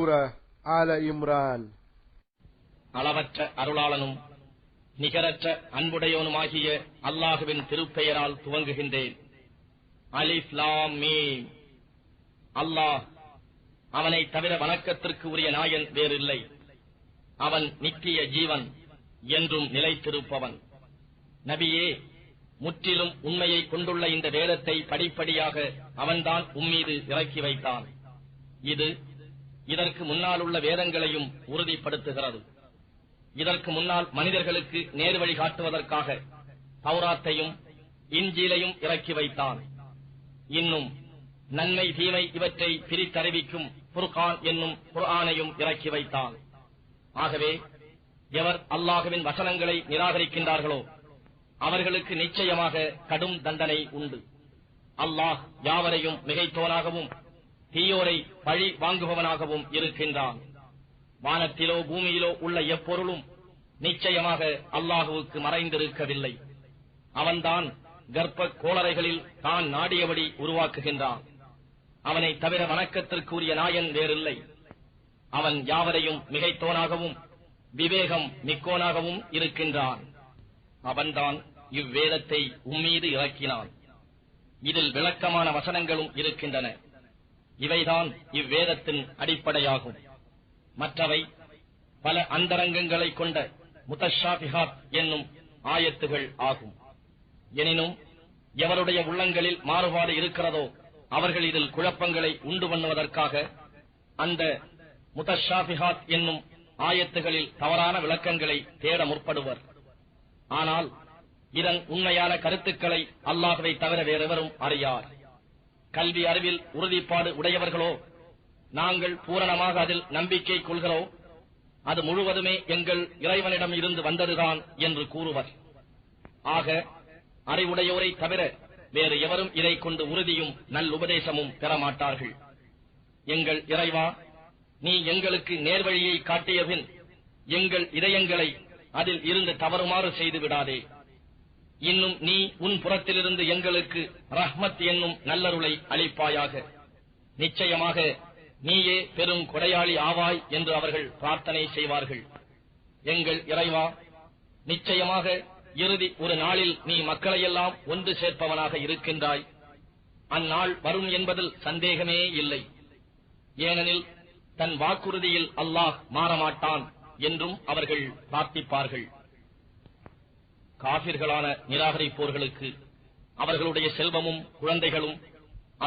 சூரா ஆல இம்ரான். அளவற்ற அருளாளனும் நிகரற்ற அன்புடையோனுமாகிய அல்லாஹுவின் திருப்பெயரால் துவங்குகின்றேன். அலிஃப் லாம் மீம். அல்லாஹ், அவனை தவிர வணக்கத்திற்கு உரிய நாயன் வேறில்லை. அவன் நித்திய ஜீவன், என்றும் நிலைத்திருப்பவன். நபியே, முற்றிலும் உண்மையை கொண்டுள்ள இந்த வேதத்தை படிப்படியாக அவன்தான் உம்மீது இறக்கி வைத்தான். இது இதற்கு முன்னால் உள்ள வேதங்களையும் உறுதிப்படுத்துகிறது. இதற்கு முன்னால் மனிதர்களுக்கு நேர்வழி காட்டுவதற்காக தௌராத்தையும் இன்ஜீலையும் இறக்கி வைத்தான். இன்னும் நன்மை தீமை இவற்றை பிரித்தறிவிக்கும் ஃபுர்கான் என்னும் குர்ஆனையும் இறக்கி வைத்தான். ஆகவே எவர் அல்லாஹுவின் வசனங்களை நிராகரிக்கின்றார்களோ அவர்களுக்கு நிச்சயமாக கடும் தண்டனை உண்டு. அல்லாஹ் யாவரையும் மிகைத்தோனாகவும் தீயோரை பழி வாங்குபவனாகவும் இருக்கின்றான். வானத்திலோ பூமியிலோ உள்ள எப்பொருளும் நிச்சயமாக அல்லாஹுவுக்கு மறைந்திருக்கவில்லை. அவன்தான் கர்ப்ப கோளறைகளில் தான் நாடியபடி உருவாக்குகின்றான். அவனை தவிர வணக்கத்திற்குரிய நாயன் வேறில்லை. அவன் யாவரையும் மிகைத்தோனாகவும் விவேகம் மிக்கோனாகவும் இருக்கின்றான். அவன்தான் இவ்வேதத்தை உம்மீது இறக்கினான். இதில் விளக்கமான வசனங்களும் இருக்கின்றன. இவைதான் இவ்வேதத்தின் அடிப்படையாகும். மற்றவை பல அந்தரங்கங்களை கொண்ட முத்தஷாபிஹாத் என்னும் ஆயத்துகள் ஆகும். எனினும் எவருடைய உள்ளங்களில் மாறுபாடு இருக்கிறதோ அவர்கள் இதில் குழப்பங்களை உண்டு பண்ணுவதற்காக அந்த முத்தஷாபிஹாத் என்னும் ஆயத்துகளில் தவறான விளக்கங்களை தேட முற்படுவர். ஆனால் இதன் உண்மையான கருத்துக்களை அல்லாஹ்வை தவிர வேறெவரும் அறியார். கல்வி அறிவில் உறுதிப்பாடு உடையவர்களோ, நாங்கள் பூரணமாக அதில் நம்பிக்கை கொள்கிறோம், அது முழுவதுமே எங்கள் இறைவனிடம் இருந்து வந்ததுதான் என்று கூறுவர். ஆக அறிவுடையோரை தவிர வேறு எவரும் இதை கொண்டு உறுதியும் நல்லுபதேசமும் பெறமாட்டார்கள். எங்கள் இறைவா, நீ எங்களுக்கு நேர்வழியை காட்டியபின் எங்கள் இதயங்களை அதில் இருந்து தவறுமாறு செய்து விடாதே. இன்னும் நீ உன் புறத்திலிருந்து எங்களுக்கு ரஹ்மத் என்னும் நல்லருளை அளிப்பாயாக. நிச்சயமாக நீயே பெரும் கொடையாளி ஆவாய் என்று அவர்கள் பிரார்த்தனை செய்வார்கள். எங்கள் இறைவா, நிச்சயமாக இறுதி ஒரு நாளில் நீ மக்களையெல்லாம் ஒன்று சேர்ப்பவனாக இருக்கின்றாய். அந்நாள் வரும் என்பதில் சந்தேகமே இல்லை. ஏனெனில் தன் வாக்குறுதியில் அல்லாஹ் மாறமாட்டான் என்றும் அவர்கள் பிரார்த்திப்பார்கள். காபிர்களான நிராகரிப்போர்களுக்கு அவர்களுடைய செல்வமும் குழந்தைகளும்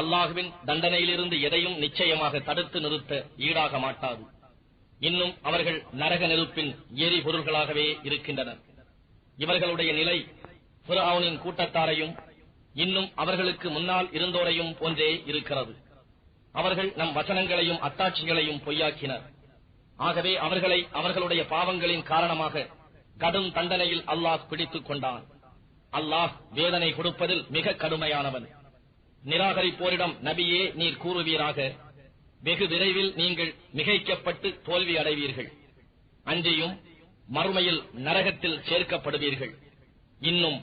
அல்லாஹுவின் தண்டனையிலிருந்து எதையும் நிச்சயமாக தடுத்து நிறுத்த ஈடாக மாட்டாது. இன்னும் அவர்கள் நரக நெருப்பின் எரிபொருள்களாகவே இருக்கின்றனர். இவர்களுடைய நிலை ஃபிர்அவுனின் கூட்டத்தாரையும் இன்னும் அவர்களுக்கு முன்னால் இருந்தோரையும் போன்றே இருக்கிறது. அவர்கள் நம் வசனங்களையும் அத்தாட்சிகளையும் பொய்யாக்கினர். ஆகவே அவர்களை அவர்களுடைய பாவங்களின் காரணமாக கடும் தண்டனையில் அல்லாஹ் பிடித்துக் கொண்டான். அல்லாஹ் வேதனை கொடுப்பதில் மிக கடுமையானவன். நிராகரிப்போரிடம் நபியே நீர் கூறுவீராக, வெகு விரைவில் நீங்கள் மிகைக்கப்பட்டு தோல்வி அடைவீர்கள். அன்றியும் மறுமையில் நரகத்தில் சேர்க்கப்படுவீர்கள். இன்னும்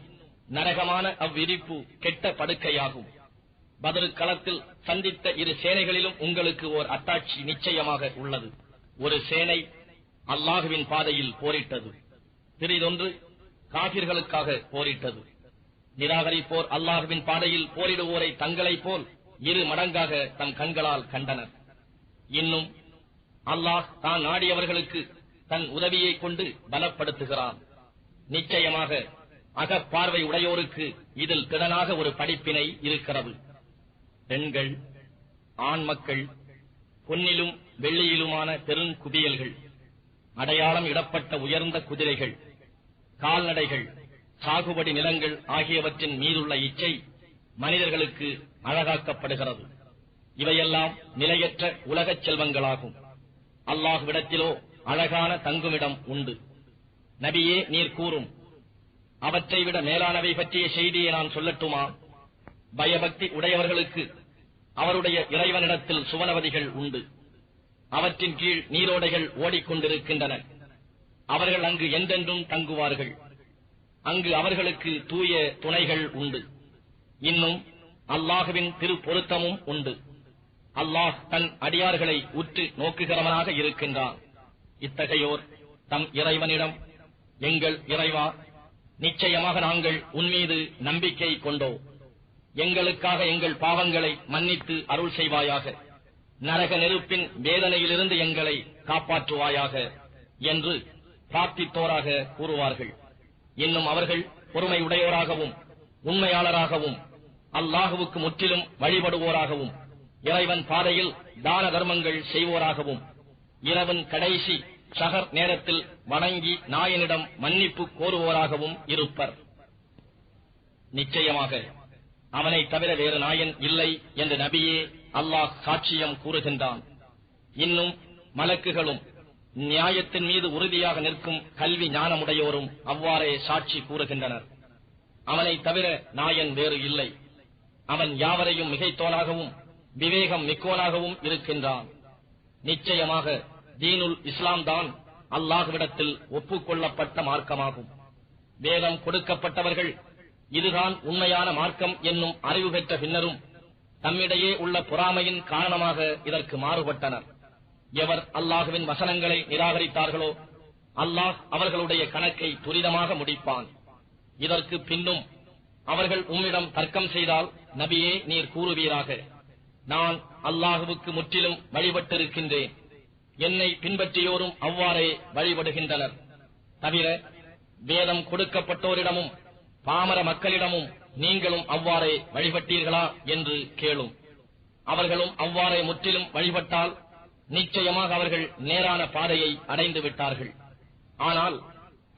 நரகமான அவ்விரிப்பு கெட்ட படுக்கையாகும். பத்ர் களத்தில் சந்தித்த இரு சேனைகளிலும் உங்களுக்கு ஓர் அத்தாட்சி நிச்சயமாக உள்ளது. ஒரு சேனை அல்லாஹுவின் பாதையில் போரிட்டது, பிறிதொன்று காபிர்களுக்காக போரிட்டது. நிராகரிப்போர் அல்லாஹுவின் பாதையில் போரிடுவோரை தங்களைப் போல் இரு மடங்காக தம் கண்களால் கண்டனர். இன்னும் அல்லாஹ் தான் நாடியவர்களுக்கு தன் உதவியை கொண்டு பலப்படுத்துகிறான். நிச்சயமாக அகப்பார்வை உடையோருக்கு இதில் திறனாக ஒரு படிப்பினை இருக்கிறது. பெண்கள், ஆண் மக்கள், பொன்னிலும் வெள்ளியிலுமான பெருங்குவியல்கள், அடையாளம் இடப்பட்ட உயர்ந்த குதிரைகள், கால்நடைகள், சாகுபடி நிலங்கள் ஆகியவற்றின் மீதுள்ள இச்சை மனிதர்களுக்கு அழகாக்கப்படுகிறது. இவையெல்லாம் நிலையற்ற உலகச் செல்வங்களாகும். அல்லாஹ்விடத்திலோ அழகான தங்குமிடம் உண்டு. நபியே நீர் கூறும், அவற்றை விட மேலானவை பற்றிய செய்தியை நான் சொல்லட்டுமா? பயபக்தி உடையவர்களுக்கு அவருடைய இறைவனிடத்தில் சுவனவதிகள் உண்டு. அவற்றின் கீழ் நீரோடைகள் ஓடிக்கொண்டிருக்கின்றன. அவர்கள் அங்கு என்றென்றும் தங்குவார்கள். அங்கு அவர்களுக்கு தூய துணைகள் உண்டு. இன்னும் அல்லாஹுவின் திருப்பொருத்தமும் உண்டு. அல்லாஹ் தன் அடியார்களை உற்று நோக்குகிறவனாக இருக்கின்றான். இத்தகையோர் தம் இறைவனிடம், எங்கள் இறைவா, நிச்சயமாக நாங்கள் உன்மீது நம்பிக்கை கொண்டோம். எங்களுக்காக எங்கள் பாவங்களை மன்னித்து அருள் செய்வாயாக. நரக நெருப்பின் வேதனையிலிருந்து எங்களை காப்பாற்றுவாயாக என்று பிரார்த்தித்தோராக கூறுவார்கள். இன்னும் அவர்கள் பொறுமையுடையோராகவும் உண்மையாளராகவும் அல்லாஹுவுக்கு முற்றிலும் வழிபடுவோராகவும் இறைவன் பாதையில் தான தர்மங்கள் செய்வோராகவும் இரவின் கடைசி ஷஹர் நேரத்தில் வணங்கி நாயனிடம் மன்னிப்பு கோருவோராகவும் இருப்பர். நிச்சயமாக அவனை தவிர வேறு நாயன் இல்லை என்று நபியே அல்லாஹ் சாட்சியம் கூறுகின்றான். இன்னும் மலக்குகளும் நியாயத்தின் மீது உறுதியாக நிற்கும் கல்வி ஞானமுடையோரும் அவ்வாறே சாட்சி கூறுகின்றனர். அவனை தவிர நாயன் வேறு இல்லை. அவன் யாவரையும் மிகைத்தோனாகவும் விவேகம் மிக்கோனாகவும் இருக்கின்றான். நிச்சயமாக தீனுல் இஸ்லாம் தான் அல்லாஹ்விடத்தில் ஒப்புக்கொள்ளப்பட்ட மார்க்கமாகும். வேதம் கொடுக்கப்பட்டவர்கள் இதுதான் உண்மையான மார்க்கம் என்னும் அறிவு பெற்ற பின்னரும் தம்மிடையே உள்ள பொறாமையின் காரணமாக இதற்கு மாறுபட்டனர். எவர் அல்லாஹுவின் வசனங்களை நிராகரித்தார்களோ அல்லாஹ் அவர்களுடைய கணக்கை துரிதமாக முடிப்பான். இதற்கு பின்னும் அவர்கள் உம்மிடம் தர்க்கம் செய்தால் நபியே நீர் கூறுவீராக, நான் அல்லாஹுவுக்கு முற்றிலும் வழிபட்டிருக்கின்றேன். என்னை பின்பற்றியோரும் அவ்வாறே வழிபடுகின்றனர். தவிர வேதம் கொடுக்கப்பட்டோரிடமும் பாமர மக்களிடமும் நீங்களும் அவ்வாறே வழிபட்டீர்களா என்று கேளும். அவர்களும் அவ்வாறே முற்றிலும் வழிபட்டால் நிச்சயமாக அவர்கள் நேரான பாதையை அடைந்து விட்டார்கள். ஆனால்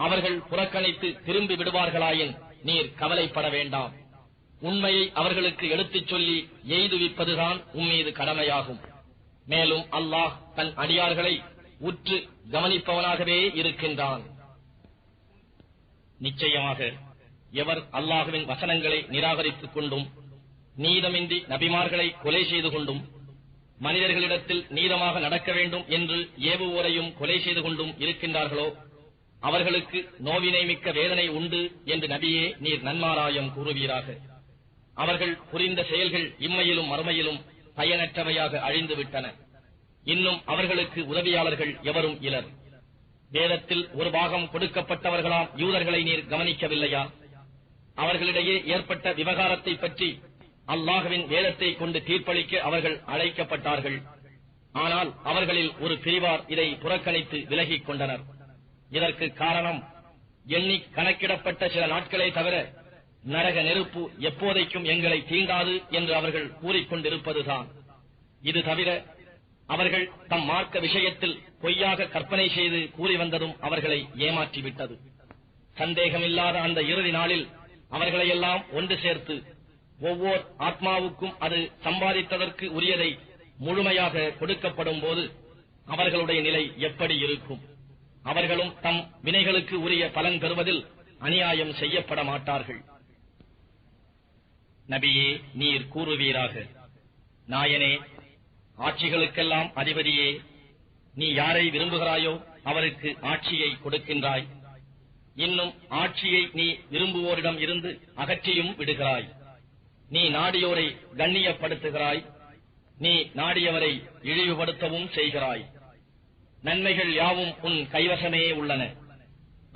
அவர்கள் புறக்கணித்து திரும்பி விடுவார்களாயின் நீர் கவலைப்பட வேண்டாம். உண்மையை அவர்களுக்கு எடுத்துச் சொல்லி எய்துவிப்பதுதான் உம்மீது கடமையாகும். மேலும் அல்லாஹ் தன் அடியார்களை உற்று கவனிப்பவனாகவே இருக்கின்றான். நிச்சயமாக எவர் அல்லாஹுவின் வசனங்களை நிராகரித்துக் கொண்டும் நீதமின்றி நபிமார்களை கொலை செய்து கொண்டும் மனிதர்களிடத்தில் நீதமாக நடக்க வேண்டும் என்று ஏவுவோரையும் கொலை செய்து கொண்டும் இருக்கின்றார்களோ அவர்களுக்கு நோவினை மிக்க வேதனை உண்டு என்று நபியே நீர் நன்மாராயம் கூறுவீராக. அவர்கள் புரிந்த செயல்கள் இம்மையிலும் மறுமையிலும் பயனற்றவையாக அழிந்துவிட்டன. இன்னும் அவர்களுக்கு உதவியாளர்கள் எவரும் இலர். வேதத்தில் ஒரு பாகம் கொடுக்கப்பட்டவர்களாம் யூதர்களை நீர் கவனிக்கவில்லையா? அவர்களிடையே ஏற்பட்ட விவகாரத்தை பற்றி அல்லாஹுவின் வேதத்தை கொண்டு தீர்ப்பளிக்க அவர்கள் அழைக்கப்பட்டார்கள். ஆனால் அவர்களில் ஒரு பிரிவார் இதை புறக்கணித்து விலகிக் கொண்டனர். இதற்கு காரணம் எண்ணி கணக்கிடப்பட்ட சில நாட்களே தவிர நரக நெருப்பு எப்போதைக்கும் எங்களை தீண்டாது என்று அவர்கள் கூறிக்கொண்டிருப்பதுதான். இது தவிர அவர்கள் தம் மார்க்க விஷயத்தில் பொய்யாக கற்பனை செய்து கூறி வந்ததும் அவர்களை ஏமாற்றிவிட்டது. சந்தேகமில்லாத அந்த இறுதி நாளில் அவர்களையெல்லாம் ஒன்று சேர்த்து ஒவ்வொரு ஆத்மாவுக்கும் அது சம்பாதித்ததற்கு உரியதை முழுமையாக கொடுக்கப்படும் போது அவர்களுடைய நிலை எப்படி இருக்கும்? அவர்களும் தம் வினைகளுக்கு உரிய பலன் பெறுவதில் அநியாயம் செய்யப்பட மாட்டார்கள். நபியே நீர் கூறுவீராக, நாயனே, ஆட்சிகளுக்கெல்லாம் அதிபதியே, நீ யாரை விரும்புகிறாயோ அவருக்கு ஆட்சியை கொடுக்கின்றாய். இன்னும் ஆட்சியை நீ விரும்புவோரிடம் இருந்து அகற்றியும் விடுகிறாய். நீ நாடியோரை கண்ணியப்படுத்துகிறாய், நீ நாடியவரை இழிவுபடுத்தவும் செய்கிறாய். நன்மைகள் யாவும் உன் கைவசமே உள்ளன.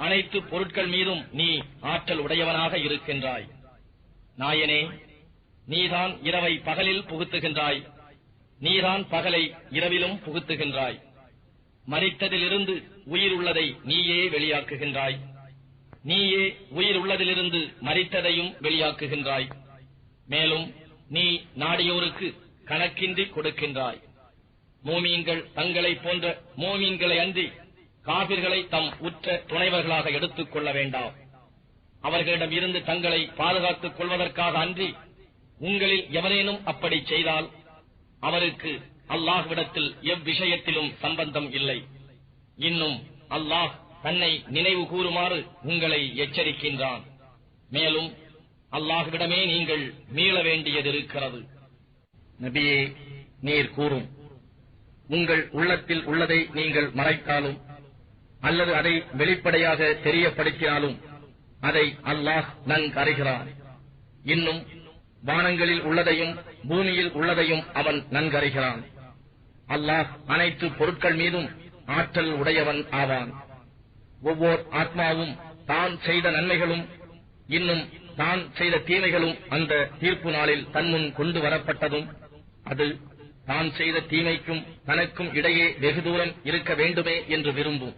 அனைத்து பொருட்கள் மீதும் நீ ஆற்றல் உடையவனாக இருக்கின்றாய். நாயனே, நீதான் இரவை பகலில் புகுத்துகின்றாய், நீதான் பகலை இரவிலும் புகுத்துகின்றாய். மரித்ததிலிருந்து உயிர் உள்ளதை நீயே வெளியாக்குகின்றாய், நீயே உயிர் உள்ளதிலிருந்து மரித்ததையும் வெளியாக்குகின்றாய். மேலும் நீ நாடியோருக்கு கணக்கின்றி கொடுக்கின்றாய். மோமீன்கள் தங்களை போன்ற மோமீன்களை அன்றி காபிர்களை தம் உற்ற துணைவர்களாக எடுத்துக் கொள்ள வேண்டாம். அவர்களிடம் இருந்து தங்களை பாதுகாத்துக் கொள்வதற்காக அன்றி உங்களில் எவரேனும் அப்படி செய்தால் அவருக்கு அல்லாஹ்விடத்தில் எவ்விஷயத்திலும் சம்பந்தம் இல்லை. இன்னும் அல்லாஹ் தன்னை நினைவு கூறுமாறு உங்களை எச்சரிக்கின்றான். மேலும் அல்லாஹ்விடமே நீங்கள் மீள வேண்டியதிருக்கிறது. நபியே நீர் கூறும், உங்கள் உள்ளத்தில் உள்ளதை நீங்கள் மறைத்தாலும் அல்லது அதை வெளிப்படையாக தெரியப்படுத்தினாலும் அதை அல்லாஹ் நன்கறிகிறான். இன்னும் வானங்களில் உள்ளதையும் பூமியில் உள்ளதையும் அவன் நன்கறிகிறான். அல்லாஹ் அனைத்து பொருட்கள் மீதும் ஆற்றல் உடையவன் ஆவான். ஒவ்வொரு ஆத்மாவும் தான் செய்த நன்மைகளும் இன்னும் தான் செய்த தீமைகளும் அந்த தீர்ப்பு நாளில் தன்முன் கொண்டு வரப்பட்டதும் அது தான் செய்த தீமைக்கும் தனக்கும் இடையே வெகு தூரம் இருக்க வேண்டுமே என்று விரும்பும்.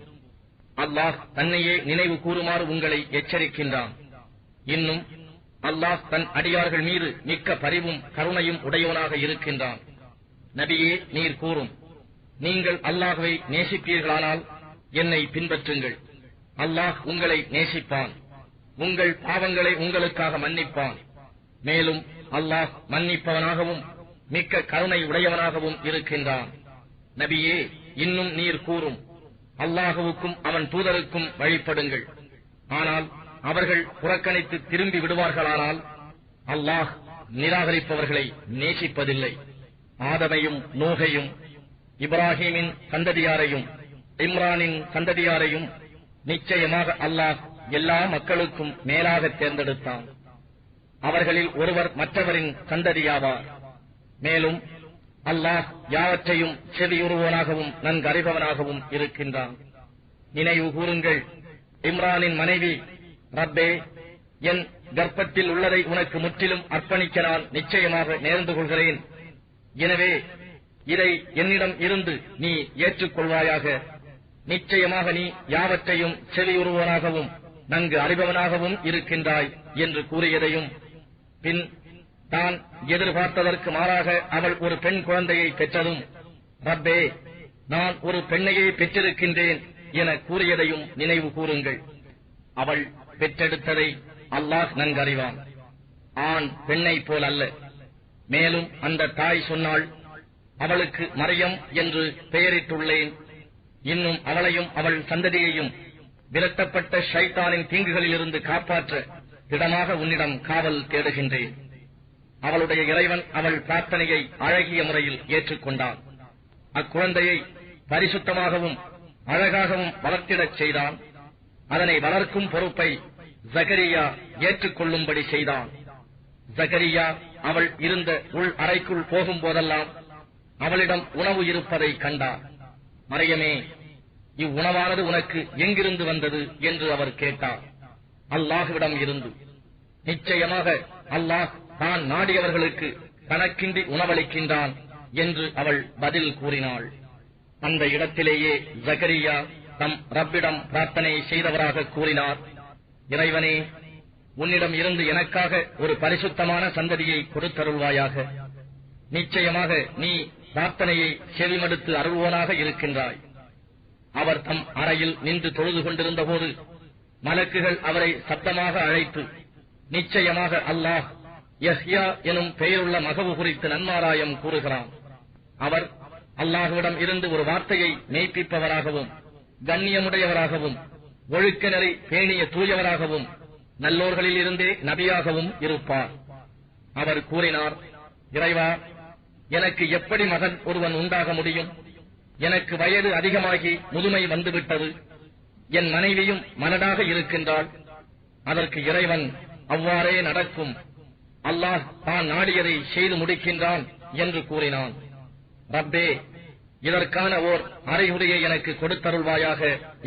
அல்லாஹ் தன்னையே நினைவு கூறுமாறு உங்களை எச்சரிக்கின்றான். இன்னும் அல்லாஹ் தன் அடியார்கள் மீது மிக்க பரிவும் கருணையும் உடையவனாக இருக்கின்றான். நபியே, நீர் கூறும், நீங்கள் அல்லாஹ்வை நேசிப்பீர்களானால் என்னை பின்பற்றுங்கள். அல்லாஹ் உங்களை நேசிப்பான், உங்கள் பாவங்களை உங்களுக்காக மன்னிப்பான். மேலும் அல்லாஹ் மன்னிப்பவனாகவும் மிக்க கருணை உடையவனாகவும் இருக்கின்றான். நபியே, இன்னும் நீர் கூறும், அல்லாஹுவுக்கும் அவன் தூதருக்கும் வழிபடுங்கள். ஆனால் அவர்கள் புறக்கணித்து திரும்பி விடுவார்களானால் அல்லாஹ் நிராகரிப்பவர்களை நேசிப்பதில்லை. ஆதமையும் நூகையும் இப்ராஹீமின் சந்ததியாரையும் இம்ரானின் சந்ததியாரையும் நிச்சயமாக அல்லாஹ் எல்லா மக்களுக்கும் மேலாக தேர்ந்தெடுத்தான். அவர்களில் ஒருவர் மற்றவரின் சந்ததியாவார். மேலும் அல்லாஹ் யாவற்றையும் செவியுறுவோனாகவும் நன்கறிபவனாகவும் இருக்கின்றான். நினைவு கூறுங்கள், இம்ரானின் மனைவி, ரப்பே, என் கர்ப்பத்தில் உள்ளதை உனக்கு முற்றிலும் அர்ப்பணிக்க நான் நிச்சயமாக நேர்ந்து கொள்கிறேன். எனவே இதை என்னிடம் இருந்து நீ ஏற்றுக்கொள்வாயாக. நிச்சயமாக நீ யாவற்றையும் செவியுறுவோனாகவும் நன்கு அறிபவனாகவும் இருக்கின்றாய் என்று கூறியதையும், பின் தான் எதிர்பார்த்ததற்கு மாறாக அவள் ஒரு பெண் குழந்தையை பெற்றதும், ரப்பே, நான் ஒரு பெண்ணையே பெற்றிருக்கின்றேன் என கூறியதையும் நினைவு கூறுங்கள். அவள் பெற்றெடுத்ததை அல்லாஹ் நன்கறிவான். ஆண் பெண்ணை போல் அல்ல. மேலும் அந்த தாய் சொன்னாள், அவளுக்கு மரியம் என்று பெயரிட்டுள்ளேன். இன்னும் அவளையும் அவள் சந்ததியையும் விரட்டப்பட்ட ஷைத்தானின் தீங்குகளிலிருந்து காப்பாற்ற திடமாக உன்னிடம் காவல் தேடுகின்றேன். அவளுடைய இறைவன் அவள் பிரார்த்தனையை அழகிய முறையில் ஏற்றுக்கொண்டான். அக்குழந்தையை பரிசுத்தமாகவும் அழகாகவும் வளர்த்திடச் செய்தான். அதனை வளர்க்கும் பொறுப்பை ஜகரியா ஏற்றுக்கொள்ளும்படி செய்தான். ஜகரியா அவள் இருந்த உள் அறைக்குள் போகும் போதெல்லாம் அவளிடம் உணவு இருப்பதை கண்டார். மரியமே, இவ்வுணவானது உனக்கு எங்கிருந்து வந்தது என்று அவர் கேட்டார். அல்லாஹ்விடம் இருந்து. நிச்சயமாக அல்லாஹ் தான் நாடியவர்களுக்கு கணக்கின்றி உணவளிக்கின்றான் என்று அவள் பதில் கூறினாள். அந்த இடத்திலேயே ஜகரியா தம் ரப்பிடம் பிரார்த்தனை செய்தவராக கூறினார், இறைவனே, உன்னிடம் இருந்து எனக்காக ஒரு பரிசுத்தமான சந்ததியை கொடுத்தருள்வாயாக. நிச்சயமாக நீ பிரார்த்தனையை செவிமடுத்து அருள்வோனாக இருக்கின்றாய். அவர் தம் அறையில் நின்று தொழுது கொண்டிருந்த போது மலக்குகள் அவரை சத்தமாக அழைத்து, நிச்சயமாக அல்லாஹ் யஹ்யா எனும் பெயருள்ள மகவு குறித்து நன்மாராயம் கூறுகிறான். அவர் அல்லாஹ்விடம் இருந்து ஒரு வார்த்தையை மெய்ப்பிப்பவராகவும் கண்ணியமுடையவராகவும் ஒழுக்க நெறி பேணிய தூயவராகவும் நல்லோர்களில் இருந்தே நபியாகவும் இருப்பார். அவர் கூறினார், இறைவா, எனக்கு எப்படி மகன் ஒருவன் உண்டாக முடியும்? எனக்கு வயது அதிகமாகி முதுமை வந்துவிட்டது. என் மனைவியும் மலடாக இருக்கின்றாள். அதற்கு இறைவன், அவ்வாறே நடக்கும், அல்லாஹ் தான் நாடியதை செய்து முடிக்கின்றான் என்று கூறினான். ரப்பே, இதற்கான ஓர் அறிகுறியை எனக்கு கொடுத்தருள்வாயாக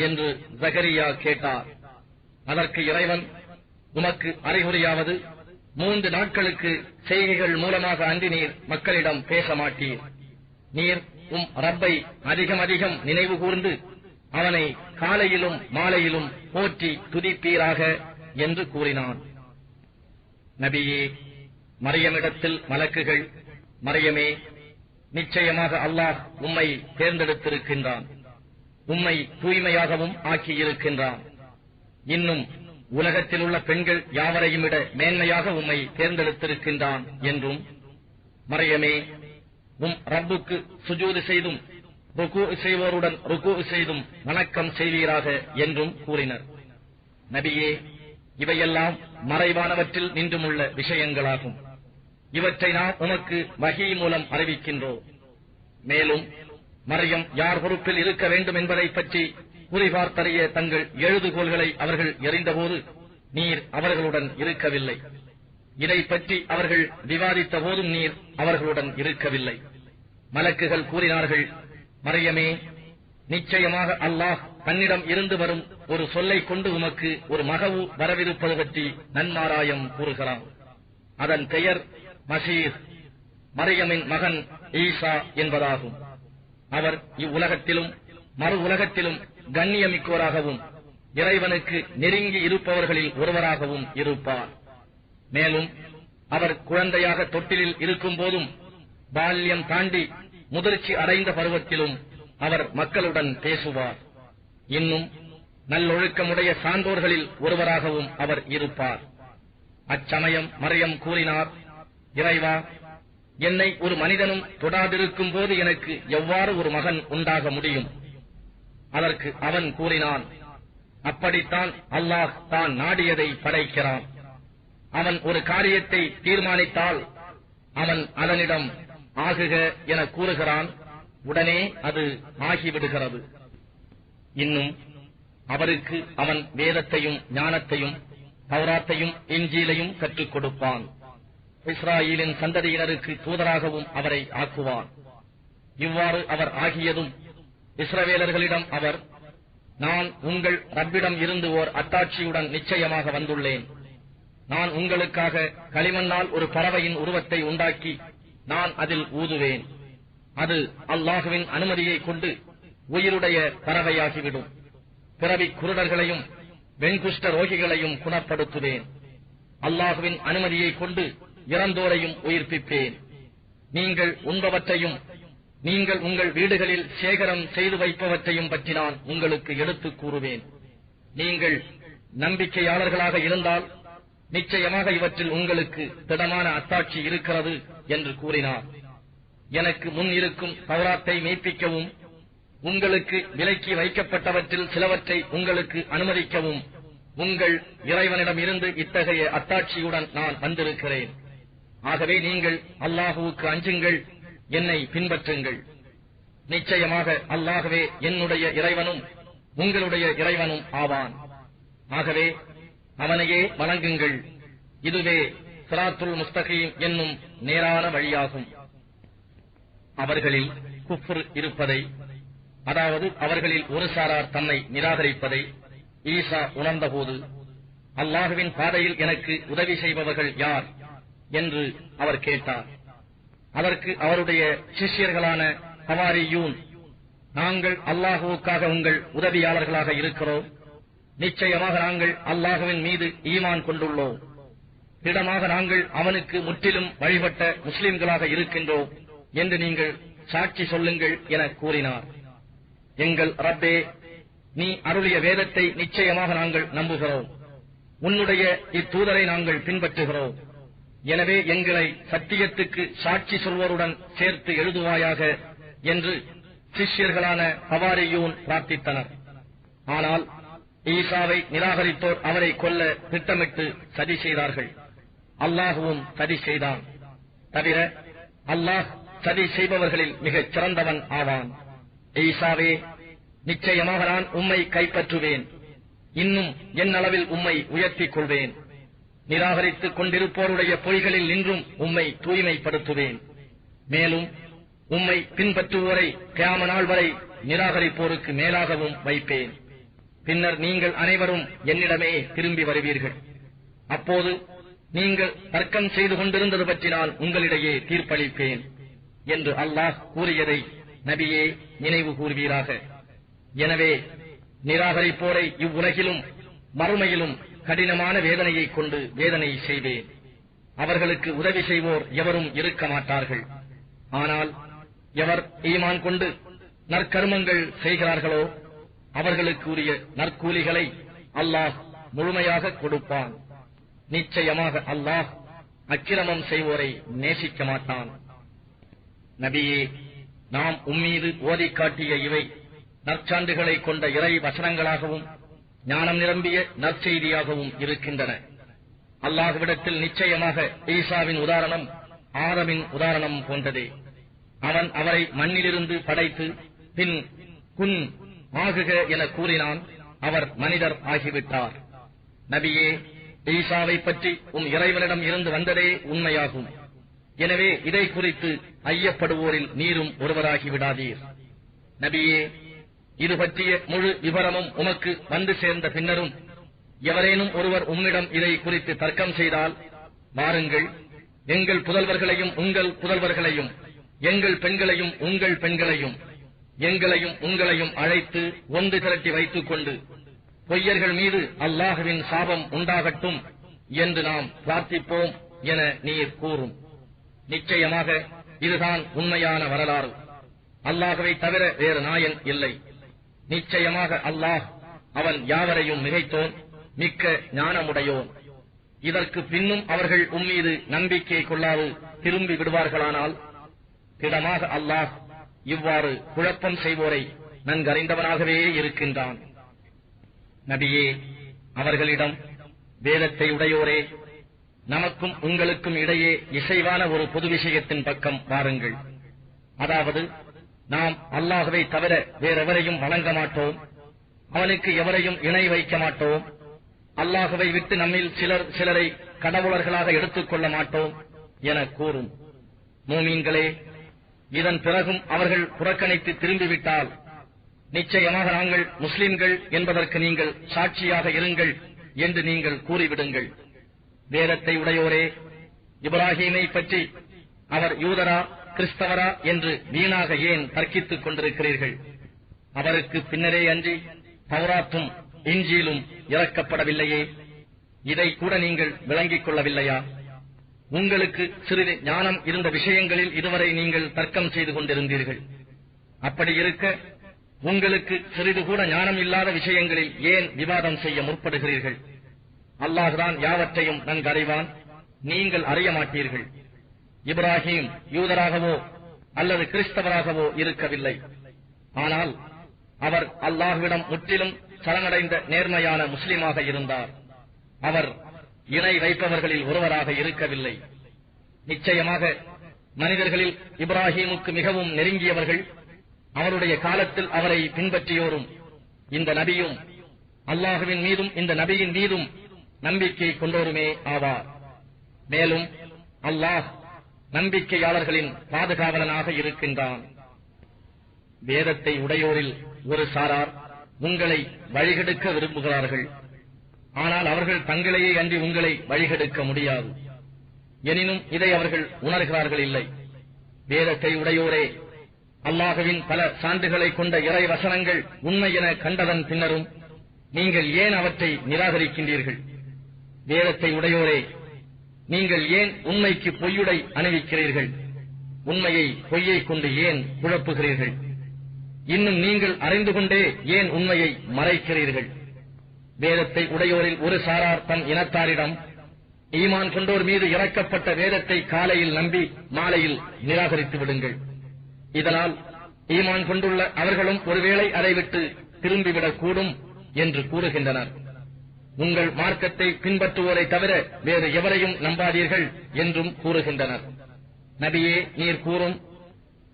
என்று ஜகரியா கேட்டார். அதற்கு இறைவன், உமக்கு அறிகுறியாவது 3 நாட்களுக்கு செய்கைகள் மூலமாக அன்றி நீர் மக்களிடம் பேச மாட்டீர். நீர் உம் ரப்பை அதிகம் அதிகம் நினைவு கூர்ந்து அவனை காலையிலும் மாலையிலும் போற்றி துதிப்பீராக என்று கூறினான். நபியே, மரியமிடத்தில் மலக்குகள், மரியமே, நிச்சயமாக அல்லாஹ் உம்மை தேர்ந்தெடுத்திருக்கின்றான், உம்மை தூய்மையாகவும் ஆக்கியிருக்கின்றான். இன்னும் உலகத்தில் உள்ள பெண்கள் யாவரையும் விட மேன்மையாக உம்மை தேர்ந்தெடுத்திருக்கின்றான் என்றும், மரியமே, உம் ரப்புக்கு சுஜூது செய்தும் ருக்கு செய்வோருடன் ருக்கு செய்தும் வணக்கம் செய்வீராக என்றும் கூறினர். நபியே, இவையெல்லாம் மறைவானவற்றில் நின்றுமுள்ள விஷயங்களாகும். இவற்றை நாம் உமக்கு வஹீ மூலம் அறிவிக்கின்றோம். மேலும் மரியம் யார் பொறுப்பில் இருக்க வேண்டும் என்பதை பற்றி குறிபார்த்தறிய தங்கள் எழுதுகோள்களை அவர்கள் எறிந்தபோது நீர் அவர்களுடன் இருக்கவில்லை. இதை பற்றி அவர்கள் விவாதித்த போதும் நீர் அவர்களுடன் இருக்கவில்லை. மலக்குகள் கூறினார்கள், மரியமே, நிச்சயமாக அல்லாஹ் தன்னிடம் இருந்து வரும் ஒரு சொல்லை கொண்டு உமக்கு ஒரு மகவு வரவிருப்பது பற்றி நன்மாராயம் கூறுகிறான். அதன் பெயர் மசீஹ், மரியமின் மகன் ஈசா என்பதாகும். அவர் இவ்வுலகத்திலும் மறு உலகத்திலும் கண்ணியமிக்கோராகவும் இறைவனுக்கு நெருங்கி இருப்பவர்களில் ஒருவராகவும் இருப்பார். மேலும் அவர் குழந்தையாக தொட்டிலில் இருக்கும் போதும் பால்யம் தாண்டி முதிர்ச்சி அடைந்த பருவத்திலும் அவர் மக்களுடன் பேசுவார். இன்னும் நல்லொழுக்கமுடைய சான்றோர்களில் ஒருவராகவும் அவர் இருப்பார். அச்சமயம் மரியம் கூறினார், இறைவா, என்னை ஒரு மனிதனும் தொடாதிருக்கும் போது எனக்கு எவ்வாறு ஒரு மகன் உண்டாக முடியும்? அதற்கு அவன் கூறினான், அப்படித்தான் அல்லாஹ் தான் நாடியதை படைக்கிறான். அவன் ஒரு காரியத்தை தீர்மானித்தால் அவன் அதனிடம் ஆகுக என கூறுகிறான், உடனே அது ஆகிவிடுகிறது. இன்னும் அவருக்கு அவன் வேதத்தையும் ஞானத்தையும் தௌராத்தையும் இன்ஜீலையும் கற்றுக் கொடுப்பான். இஸ்ராயேலின் சந்ததியினருக்கு தூதராகவும் அவரை ஆக்குவான். இவ்வாறு அவர் ஆகியதும் இஸ்ரவேலர்களிடம் அவர், நான் உங்கள் ரப்பிடம் இருந்து ஓர் அத்தாட்சியுடன் நிச்சயமாக வந்துள்ளேன். நான் உங்களுக்காக களிமண்ணால் ஒரு பறவையின் உருவத்தை உண்டாக்கி நான் அதில் ஊதுவேன். அது அல்லாஹுவின் அனுமதியை கொண்டு உயிருடைய பறவையாகிவிடும். பிறவி குருடர்களையும் வெண்குஷ்ட ரோகிகளையும் குணப்படுத்துவேன். அல்லாஹுவின் அனுமதியை கொண்டு இறந்தோரையும் உயிர்ப்பிப்பேன். நீங்கள் உண்பவற்றையும் நீங்கள் உங்கள் வீடுகளில் சேகரம் செய்து வைப்பவற்றையும் பற்றி நான் உங்களுக்கு எடுத்துக் கூறுவேன். நீங்கள் நம்பிக்கையாளர்களாக இருந்தால் நிச்சயமாக இவற்றில் உங்களுக்கு திடமான அத்தாட்சி இருக்கிறது என்று கூறினார். எனக்கு முன் இருக்கும் தௌராத்தை மெய்ப்பிக்கவும் உங்களுக்கு விலக்கி வைக்கப்பட்டவற்றில் சிலவற்றை உங்களுக்கு அனுமதிக்கவும் உங்கள் இறைவனிடம் இருந்து இத்தகைய அத்தாட்சியுடன் நான் வந்திருக்கிறேன். ஆகவே நீங்கள் அல்லாஹுவுக்கு அஞ்சுங்கள், என்னை பின்பற்றுங்கள். நிச்சயமாக அல்லாஹ்வே என்னுடைய இறைவனும் உங்களுடைய இறைவனும் ஆவான். ஆகவே அவனையே வணங்குங்கள். இதுவே சிராத்துல் முஸ்தகீம் என்னும் நேரான வழியாகும். அவர்களில் குஃப்ர் இருப்பதை, அதாவது அவர்களில் ஒரு சாரார் தம்மை நிராகரிப்பதை ஈசா உணர்ந்தபோது, அல்லாஹுவின் பாதையில் எனக்கு உதவி செய்பவர்கள் யார் என்று அவர் கேட்டார். அதற்கு அவருடைய சிஷ்யர்களான ஹவாரியூன், நாங்கள் அல்லாஹுவுக்காக உங்கள் உதவியாளர்களாக இருக்கிறோம். நிச்சயமாக நாங்கள் அல்லாஹுவின் மீது ஈமான் கொண்டுள்ளோம். திடமாக நாங்கள் அவனுக்கு முற்றிலும் வழிபட்ட முஸ்லிம்களாக இருக்கின்றோம் என்று நீங்கள் சாட்சி சொல்லுங்கள் என கூறினார். எங்கள் ரப்பே, நீ அருளிய வேதத்தை நிச்சயமாக நாங்கள் நம்புகிறோம். உன்னுடைய இத்தூதரை நாங்கள் பின்பற்றுகிறோம். எனவே எங்களை சத்தியத்துக்கு சாட்சி சொல்வோருடன் சேர்த்து எழுதுவாயாக என்று சிஷ்யர்களான ஹவாரியூன் பிரார்த்தித்தனர். ஆனால் ஈசாவை நிராகரித்தோர் அவரை கொல்ல திட்டமிட்டு சதி செய்தார்கள். அல்லாஹுவும் சதி செய்தான். தவிர அல்லாஹ் சதி செய்பவர்களில் மிகச் சிறந்தவன் ஆவான். ஈசாவே, நிச்சயமாக நான் உம்மை கைப்பற்றுவேன். இன்னும் என் அளவில் உம்மை உயர்த்திக் கொள்வேன். நிராகரித்துக் கொண்டிருப்போருடைய பொய்களில் நின்றும் உம்மை தூய்மைப்படுத்துவேன். மேலும் உம்மை பின்பற்றுவோரை கியாம நாள் வரை நிராகரிப்போருக்கு மேலாகவும் வைப்பேன். பின்னர் நீங்கள் அனைவரும் என்னிடமே திரும்பி வருவீர்கள். அப்போது நீங்கள் தர்க்கம் செய்து கொண்டிருந்தது பற்றி நான் உங்களிடையே தீர்ப்பளிப்பேன் என்று அல்லாஹ் கூறியதை நபியே நினைவு கூறுவீராக. எனவே நிராகரிப்போரை இவ்வுலகிலும் மறுமையிலும் கடினமான வேதனையை கொண்டு வேதனை செய்வேன். அவர்களுக்கு உதவி செய்வோர் எவரும் இருக்க மாட்டார்கள். ஆனால் எவர் ஈமான் கொண்டு நற்கர்மங்கள் செய்கிறார்களோ அவர்களுக்கு உரிய நற்கூலிகளை அல்லாஹ் முழுமையாக கொடுப்பான். நிச்சயமாக அல்லாஹ் அக்கிரமம் செய்வோரை நேசிக்க மாட்டான். நபியே, நாம் உம்மீது ஓதி காட்டிய இவை நற்சான்றுகளை கொண்ட இறை வசனங்களாகவும் ஞானம் நிரம்பிய நற்செய்தியாகவும் இருக்கின்றன. அல்லாஹ்விடத்தில் நிச்சயமாக ஈசாவின் உதாரணம் ஆதமின் உதாரணம் போன்றதே. அவன் அவரை மண்ணிலிருந்து படைத்து பின் குன் ஆகுக என கூறினான். அவர் மனிதர் ஆகிவிட்டார். நபியே, ஈசாவை பற்றி இறைவனிடம் இருந்து வந்ததே உண்மையாகும். எனவே இதை குறித்து ஐயப்படுவோரில் நீரும் ஒருவராகி விடாதீர். நபியே, இது பற்றிய முழு விவரமும் உமக்கு வந்து சேர்ந்த பின்னரும் எவரேனும் ஒருவர் உம்மிடம் இதை குறித்து தர்க்கம் செய்தால், வாருங்கள், எங்கள் புதல்வர்களையும் உங்கள் புதல்வர்களையும், எங்கள் பெண்களையும் உங்கள் பெண்களையும், எங்களையும் உங்களையும் அழைத்து ஒன்று திரட்டி வைத்துக் கொண்டு பொய்யர்கள் மீது அல்லாஹுவின் சாபம் உண்டாகட்டும் என்று நாம் பிரார்த்திப்போம் என நீர் கூறும். நிச்சயமாக இதுதான் உண்மையான வரலாறு. அல்லாஹுவை தவிர வேறு நாயன் இல்லை. நிச்சயமாக அல்லாஹ் அவன் யாவரையும் மிகைத்தோன், மிக்க ஞானமுடையோன். இதற்கு பின்னும் அவர்கள் உம்மீது நம்பிக்கை கொள்ளாது திரும்பி விடுவார்களானால், திடமாக அல்லாஹ் இவ்வாறு குழப்பம் செய்வோரை நன்கறிந்தவனாகவே இருக்கின்றான். நபியே, அவர்களிடம், வேதத்தை உடையோரே, நமக்கும் உங்களுக்கும் இடையே இசைவான ஒரு பொது விஷயத்தின் பக்கம் வாருங்கள். அதாவது, நாம் அல்லாஹுவை தவிர வேறெவரையும் வணங்க மாட்டோம், அவனுக்கு எவரையும் இணை வைக்க மாட்டோம், அல்லாஹுவை விட்டு நம்மில் சிலரை கடவுளர்களாக எடுத்துக் கொள்ள மாட்டோம் என கூறும். மூமீன்களே, இதன் பிறகும் அவர்கள் புறக்கணித்து திரும்பிவிட்டால், நிச்சயமாக நாங்கள் முஸ்லிம்கள் என்பதற்கு நீங்கள் சாட்சியாக இருங்கள் என்று நீங்கள் கூறிவிடுங்கள். வேதத்தை உடையோரே, இப்ராஹீமை பற்றி அவர் யூதரா கிறிஸ்தவரா என்று வீணாக ஏன் தர்க்கித்துக் கொண்டிருக்கிறீர்கள்? அவருக்கு பின்னரே அன்றி தௌராத்தும் இன்ஜீலும் இறக்கப்படவில்லையே? இதை கூட நீங்கள் விளங்கிக் கொள்ளவில்லையா? உங்களுக்கு சிறிது ஞானம் இருந்த விஷயங்களில் இதுவரை நீங்கள் தர்க்கம் செய்து கொண்டிருந்தீர்கள். அப்படி இருக்க, உங்களுக்கு சிறிது கூட ஞானம் இல்லாத விஷயங்களில் ஏன் விவாதம் செய்ய முற்படுகிறீர்கள்? அல்லாஹ்தான் யாவற்றையும் நன்கறிவான், நீங்கள் அறிய மாட்டீர்கள். இப்ராஹீம் யூதராகவோ அல்லது கிறிஸ்தவராகவோ இருக்கவில்லை. ஆனால் அவர் அல்லாஹ்விடம் முற்றிலும் சரணடைந்த நேர்மையான முஸ்லிமாக இருந்தார். அவர் இணை வைப்பவர்களில் ஒருவராக இருக்கவில்லை. நிச்சயமாக மனிதர்களில் இப்ராஹீமுக்கு மிகவும் நெருங்கியவர்கள், அவருடைய காலத்தில் அவரை பின்பற்றியோரும் இந்த நபியும் அல்லாஹுவின் மீதும் இந்த நபியின் மீதும் நம்பிக்கை கொண்டோருமே ஆவார். மேலும் அல்லாஹ் நம்பிக்கையாளர்களின் பாதுகாவலனாக இருக்கின்றான். வேதத்தை உடையோரில் ஒரு சாரார் உங்களை வழிகெடுக்க விரும்புகிறார்கள். ஆனால் அவர்கள் தங்களையே அன்றி உங்களை வழிகெடுக்க முடியாது. எனினும் இதை அவர்கள் உணர்கிறார்கள் இல்லை. வேதத்தை உடையோரே, அல்லாஹுவின் பல சான்றுகளை கொண்ட இறை வசனங்கள் உண்மை என கண்டதன் பின்னரும் நீங்கள் ஏன் அவற்றை நிராகரிக்கின்றீர்கள்? வேதத்தை உடையோரே, நீங்கள் ஏன் உண்மைக்கு பொய்யுடை அணிவிக்கிறீர்கள்? உண்மையை பொய்யை கொண்டு ஏன் குழப்புகிறீர்கள்? இன்னும் நீங்கள் அறிந்து கொண்டே ஏன் உண்மையை மறைக்கிறீர்கள்? வேதத்தை உடையோரில் ஒரு சாரார் தம் இனத்தாரிடம், ஈமான் கொண்டோர் மீது இறக்கப்பட்ட வேதத்தை காலையில் நம்பி மாலையில் நிராகரித்து விடுங்கள். இதனால் ஈமான் கொண்டுள்ள அவர்களும் ஒருவேளை அதை விட்டு திரும்பிவிடக் கூடும் என்று கூறுகின்றனர். உங்கள் மார்க்கத்தை பின்பற்றுவோரை தவிர வேறு எவரையும் நம்பாதீர்கள் என்றும் கூறுகின்றனர். நபியே, நீர் கூறும்,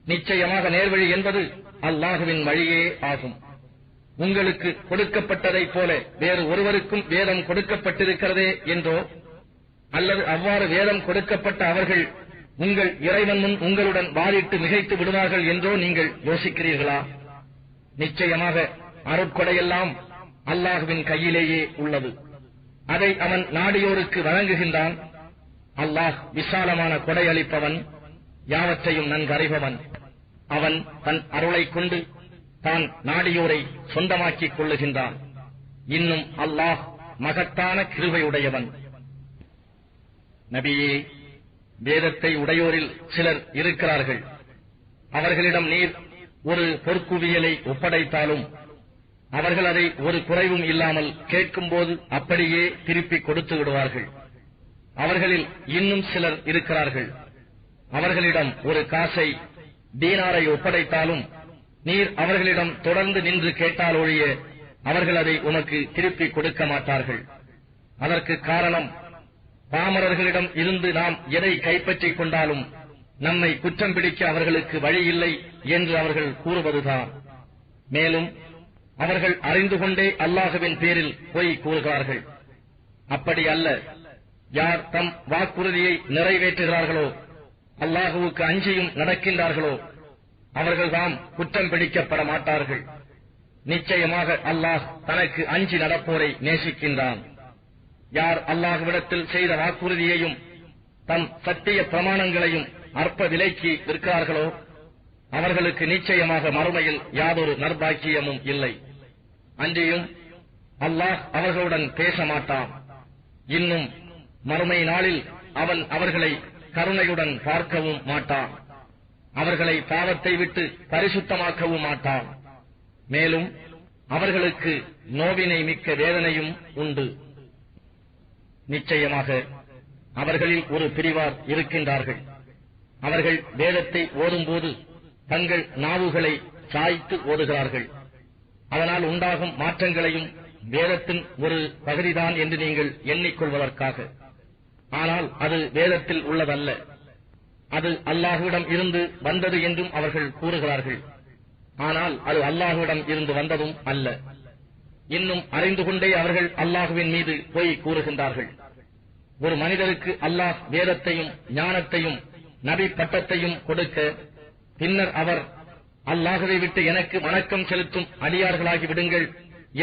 நிச்சயமாக நேர்வழி என்பது அல்லாஹுவின் வழியே ஆகும். உங்களுக்கு கொடுக்கப்பட்டதைப் போல வேறு ஒருவருக்கும் வேதம் கொடுக்கப்பட்டிருக்கிறதே என்றோ, அல்லது அவ்வாறு வேதம் கொடுக்கப்பட்ட அவர்கள் உங்கள் இறைவன் முன் உங்களுடன் வாதிட்டு மிகைத்து விடுவார்கள் என்றோ நீங்கள் யோசிக்கிறீர்களா? நிச்சயமாக அருட்கொடையெல்லாம் அல்லாஹுவின் கையிலேயே உள்ளது. அதை அவன் நாடியோருக்கு வழங்குகின்றான். அல்லாஹ் விசாலமான கொடையளிப்பவன், யாவற்றையும் நன்கறிபவன். அவன் தன் அருளை கொண்டு தான் நாடியோரை சொந்தமாக்கிக் கொள்ளுகின்றான். இன்னும் அல்லாஹ் மகத்தான கிருபையுடையவன். நபியே, வேதத்தை உடையோரில் சிலர் இருக்கிறார்கள். அவர்களிடம் நீர் ஒரு பொற்குவியலை ஒப்படைத்தாலும் அவர்கள் அதை ஒரு குறைவும் இல்லாமல் கேட்கும்போது அப்படியே திருப்பி கொடுத்து விடுவார்கள். அவர்களில் இன்னும் சிலர் இருக்கிறார்கள். அவர்களிடம் ஒரு காசை, தீனாரை ஒப்படைத்தாலும் நீர் அவர்களிடம் தொடர்ந்து நின்று கேட்டால் ஒழிய அவர்கள் அதை உனக்கு திருப்பி கொடுக்க மாட்டார்கள். அதற்கு காரணம், பாமரர்களிடம் இருந்து நாம் எதை கைப்பற்றிக் கொண்டாலும் நம்மை குற்றம் பிடிக்க அவர்களுக்கு வழி இல்லை என்று அவர்கள் கூறுவதுதான். மேலும் அவர்கள் அறிந்து கொண்டே அல்லாஹுவின் பேரில் பொய் கூறுகிறார்கள். அப்படி அல்ல, யார் தம் வாக்குறுதியை நிறைவேற்றுகிறார்களோ, அல்லாஹுவுக்கு அஞ்சியும் நடக்கின்றார்களோ, அவர்கள்தாம் குற்றம் பிடிக்கப்பட மாட்டார்கள். நிச்சயமாக அல்லாஹ் தனக்கு அஞ்சி நடப்போரை நேசிக்கின்றான். யார் அல்லாஹ்விடத்தில் செய்த வாக்குறுதியையும் தம் சத்திய பிரமாணங்களையும் அற்ப விலைக்கு விற்கிறார்களோ, அவர்களுக்கு நிச்சயமாக மறுமையில் யாதொரு நற்பாக்கியமும் இல்லை. அன்றியும் அல்லாஹ் அவர்களுடன் பேச மாட்டான். இன்னும் மறுமை நாளில் அவன் அவர்களை கருணையுடன் பார்க்கவும் மாட்டான். அவர்களை பாவத்தை விட்டு பரிசுத்தமாக்கவும் மாட்டான். மேலும் அவர்களுக்கு நோவினை மிக்க வேதனையும் உண்டு. நிச்சயமாக அவர்களில் ஒரு பிரிவார் இருக்கின்றார்கள். அவர்கள் வேதத்தை ஓதும்போது தங்கள் நாவுகளை சாய்த்து ஓதுகிறார்கள். அதனால் உண்டாகும் மாற்றங்களையும் வேதத்தின் ஒரு பகுதிதான் என்று நீங்கள் எண்ணிக்கொள்வதற்காக. ஆனால் அது வேதத்தில் உள்ளதல்ல, அது அல்லாஹ்விடம் இருந்து வந்தது என்றும் அவர்கள் கூறுகிறார்கள். ஆனால் அது அல்லாஹ்விடம் இருந்து வந்ததும் அல்ல. இன்னும் அறிந்து கொண்டே அவர்கள் அல்லாஹ்வின் மீது பொய் கூறுகின்றார்கள். ஒரு மனிதருக்கு அல்லாஹ் வேதத்தையும் ஞானத்தையும் நபி பட்டத்தையும் கொடுக்க, பின்னர் அவர் அல்லாஹ்வை விட்டு எனக்கு வணக்கம் செலுத்தும் அடியார்களாகி விடுங்கள்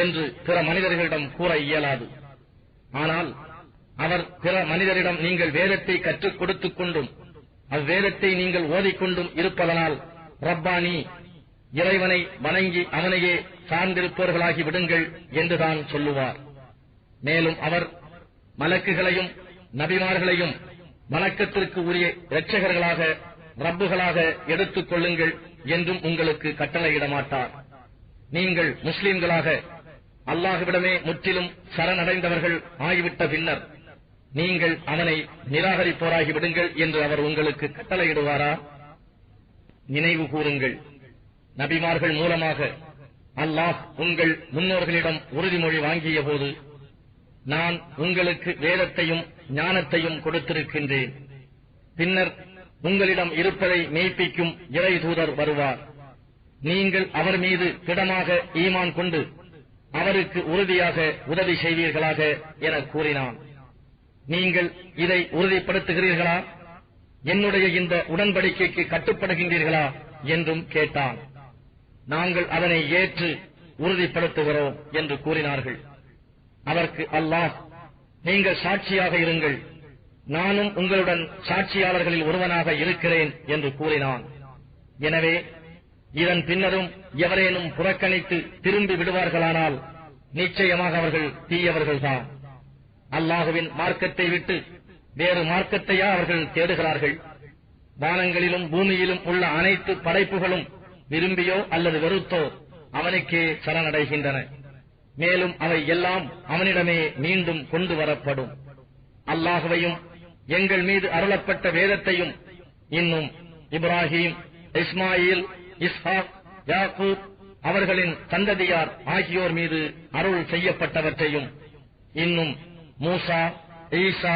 என்று பிற மனிதர்களிடம் கூற இயலாது. ஆனால் அவர் பிற மனிதரிடம் நீங்கள் வேதத்தை கற்றுக் கொடுத்துக் கொண்டும் அவ்வேதத்தை நீங்கள் ஓதிக்கொண்டும் இருப்பதனால் ரப்பானி, இறைவனை வணங்கி அவனையே சார்ந்திருப்பவர்களாகி விடுங்கள் என்றுதான் சொல்லுவார். மேலும் அவர் மலக்குகளையும் நபிமார்களையும் வணக்கத்திற்கு உரிய இரட்சகர்களாக, ரப்புகளாக எடுத்துக் கொள்ளுங்கள் என்றும் உங்களுக்கு கட்டளையிட மாட்டார். நீங்கள் முஸ்லிம்களாக அல்லாஹ்விடமே முற்றிலும் சரணடைந்தவர்கள் ஆகிவிட்ட பின்னர் நீங்கள் அவனை நிராகரிப்போராகி விடுங்கள் என்று அவர் உங்களுக்கு கட்டளையிடுவாரா? நினைவு கூறுங்கள், நபிமார்கள் மூலமாக அல்லாஹ் உங்கள் முன்னோர்களிடம் உறுதிமொழி வாங்கிய போது, நான் உங்களுக்கு வேதத்தையும் ஞானத்தையும் கொடுத்திருக்கின்றேன். பின்னர் உங்களிடம் இருப்பதை மெய்ப்பிக்கும் இறை தூதர் வருவார். நீங்கள் அவர் மீது திடமாக ஈமான் கொண்டு அவருக்கு உறுதியாக உதவி செய்வீர்களாக என கூறினான். நீங்கள் இதை உறுதிப்படுத்துகிறீர்களா? என்னுடைய இந்த உடன்படிக்கைக்கு கட்டுப்படுகின்றீர்களா என்றும் கேட்டான். நாங்கள் அதனை ஏற்று உறுதிப்படுத்துகிறோம் என்று கூறினார்கள். அதற்கு அல்லாஹ், நீங்கள் சாட்சியாக இருங்கள், நானும் உங்களுடன் சாட்சியாளர்களில் ஒருவனாக இருக்கிறேன் என்று கூறினான். எனவே இதன் பின்னரும் எவரேனும் புறக்கணித்து திரும்பி விடுவார்களானால் நிச்சயமாக அவர்கள் தீயவர்கள்தான். அல்லாஹுவின் மார்க்கத்தை விட்டு வேறு மார்க்கத்தையா அவர்கள் தேடுகிறார்கள்? வானங்களிலும் பூமியிலும் உள்ள அனைத்து படைப்புகளும் விரும்பியோ அல்லது வெறுத்தோ அவனுக்கே சரணடைகின்றன. மேலும் அவை எல்லாம் அவனிடமே மீண்டும் கொண்டு வரப்படும். அல்லாஹுவையும் எங்கள் மீது அருளப்பட்ட வேதத்தையும், இன்னும் இப்ராஹிம், இஸ்மாயில், இஸ்ஹாக், யாக்கூப் அவர்களின் சந்ததியார் ஆகியோர் மீது அருள் செய்யப்பட்டவற்றையும், இன்னும் மூசா, ஈசா,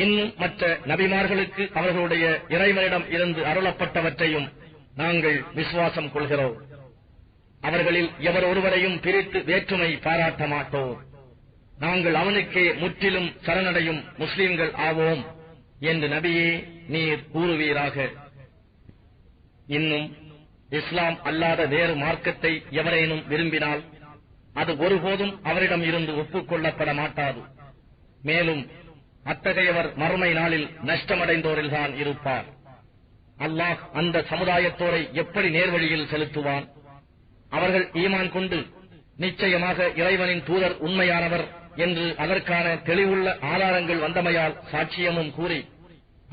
இன்னும் மற்ற நபிமார்களுக்கு அவர்களுடைய இறைவனிடம் இருந்து அருளப்பட்டவற்றையும் நாங்கள் விசுவாசம் கொள்கிறோம். அவர்களில் எவர் ஒருவரையும் பிரித்து வேற்றுமை பாராட்ட மாட்டோம். நாங்கள் அவனுக்கே முற்றிலும் சரணடையும் முஸ்லிம்கள் ஆவோம் என்று நபியே நீர் கூறுவீராக. இன்னும் இஸ்லாம் அல்லாத வேறு மார்க்கத்தை எவரேனும் விரும்பினால் அது ஒருபோதும் அவரிடம் இருந்து ஒப்புக்கொள்ளப்பட மாட்டாது. மேலும் அத்தகையவர் மறுமை நாளில் நஷ்டமடைந்தோரில்தான் இருப்பார். அல்லாஹ் அந்த சமுதாயத்தோரை எப்படி நேர்வழியில் செலுத்துவான்? அவர்கள் ஈமான் கொண்டு நிச்சயமாக இறைவனின் தூதர் உண்மையானவர் என்று அதற்கான தெளிவுள்ள ஆதாரங்கள் வந்தமையால் சாட்சியமும் கூறி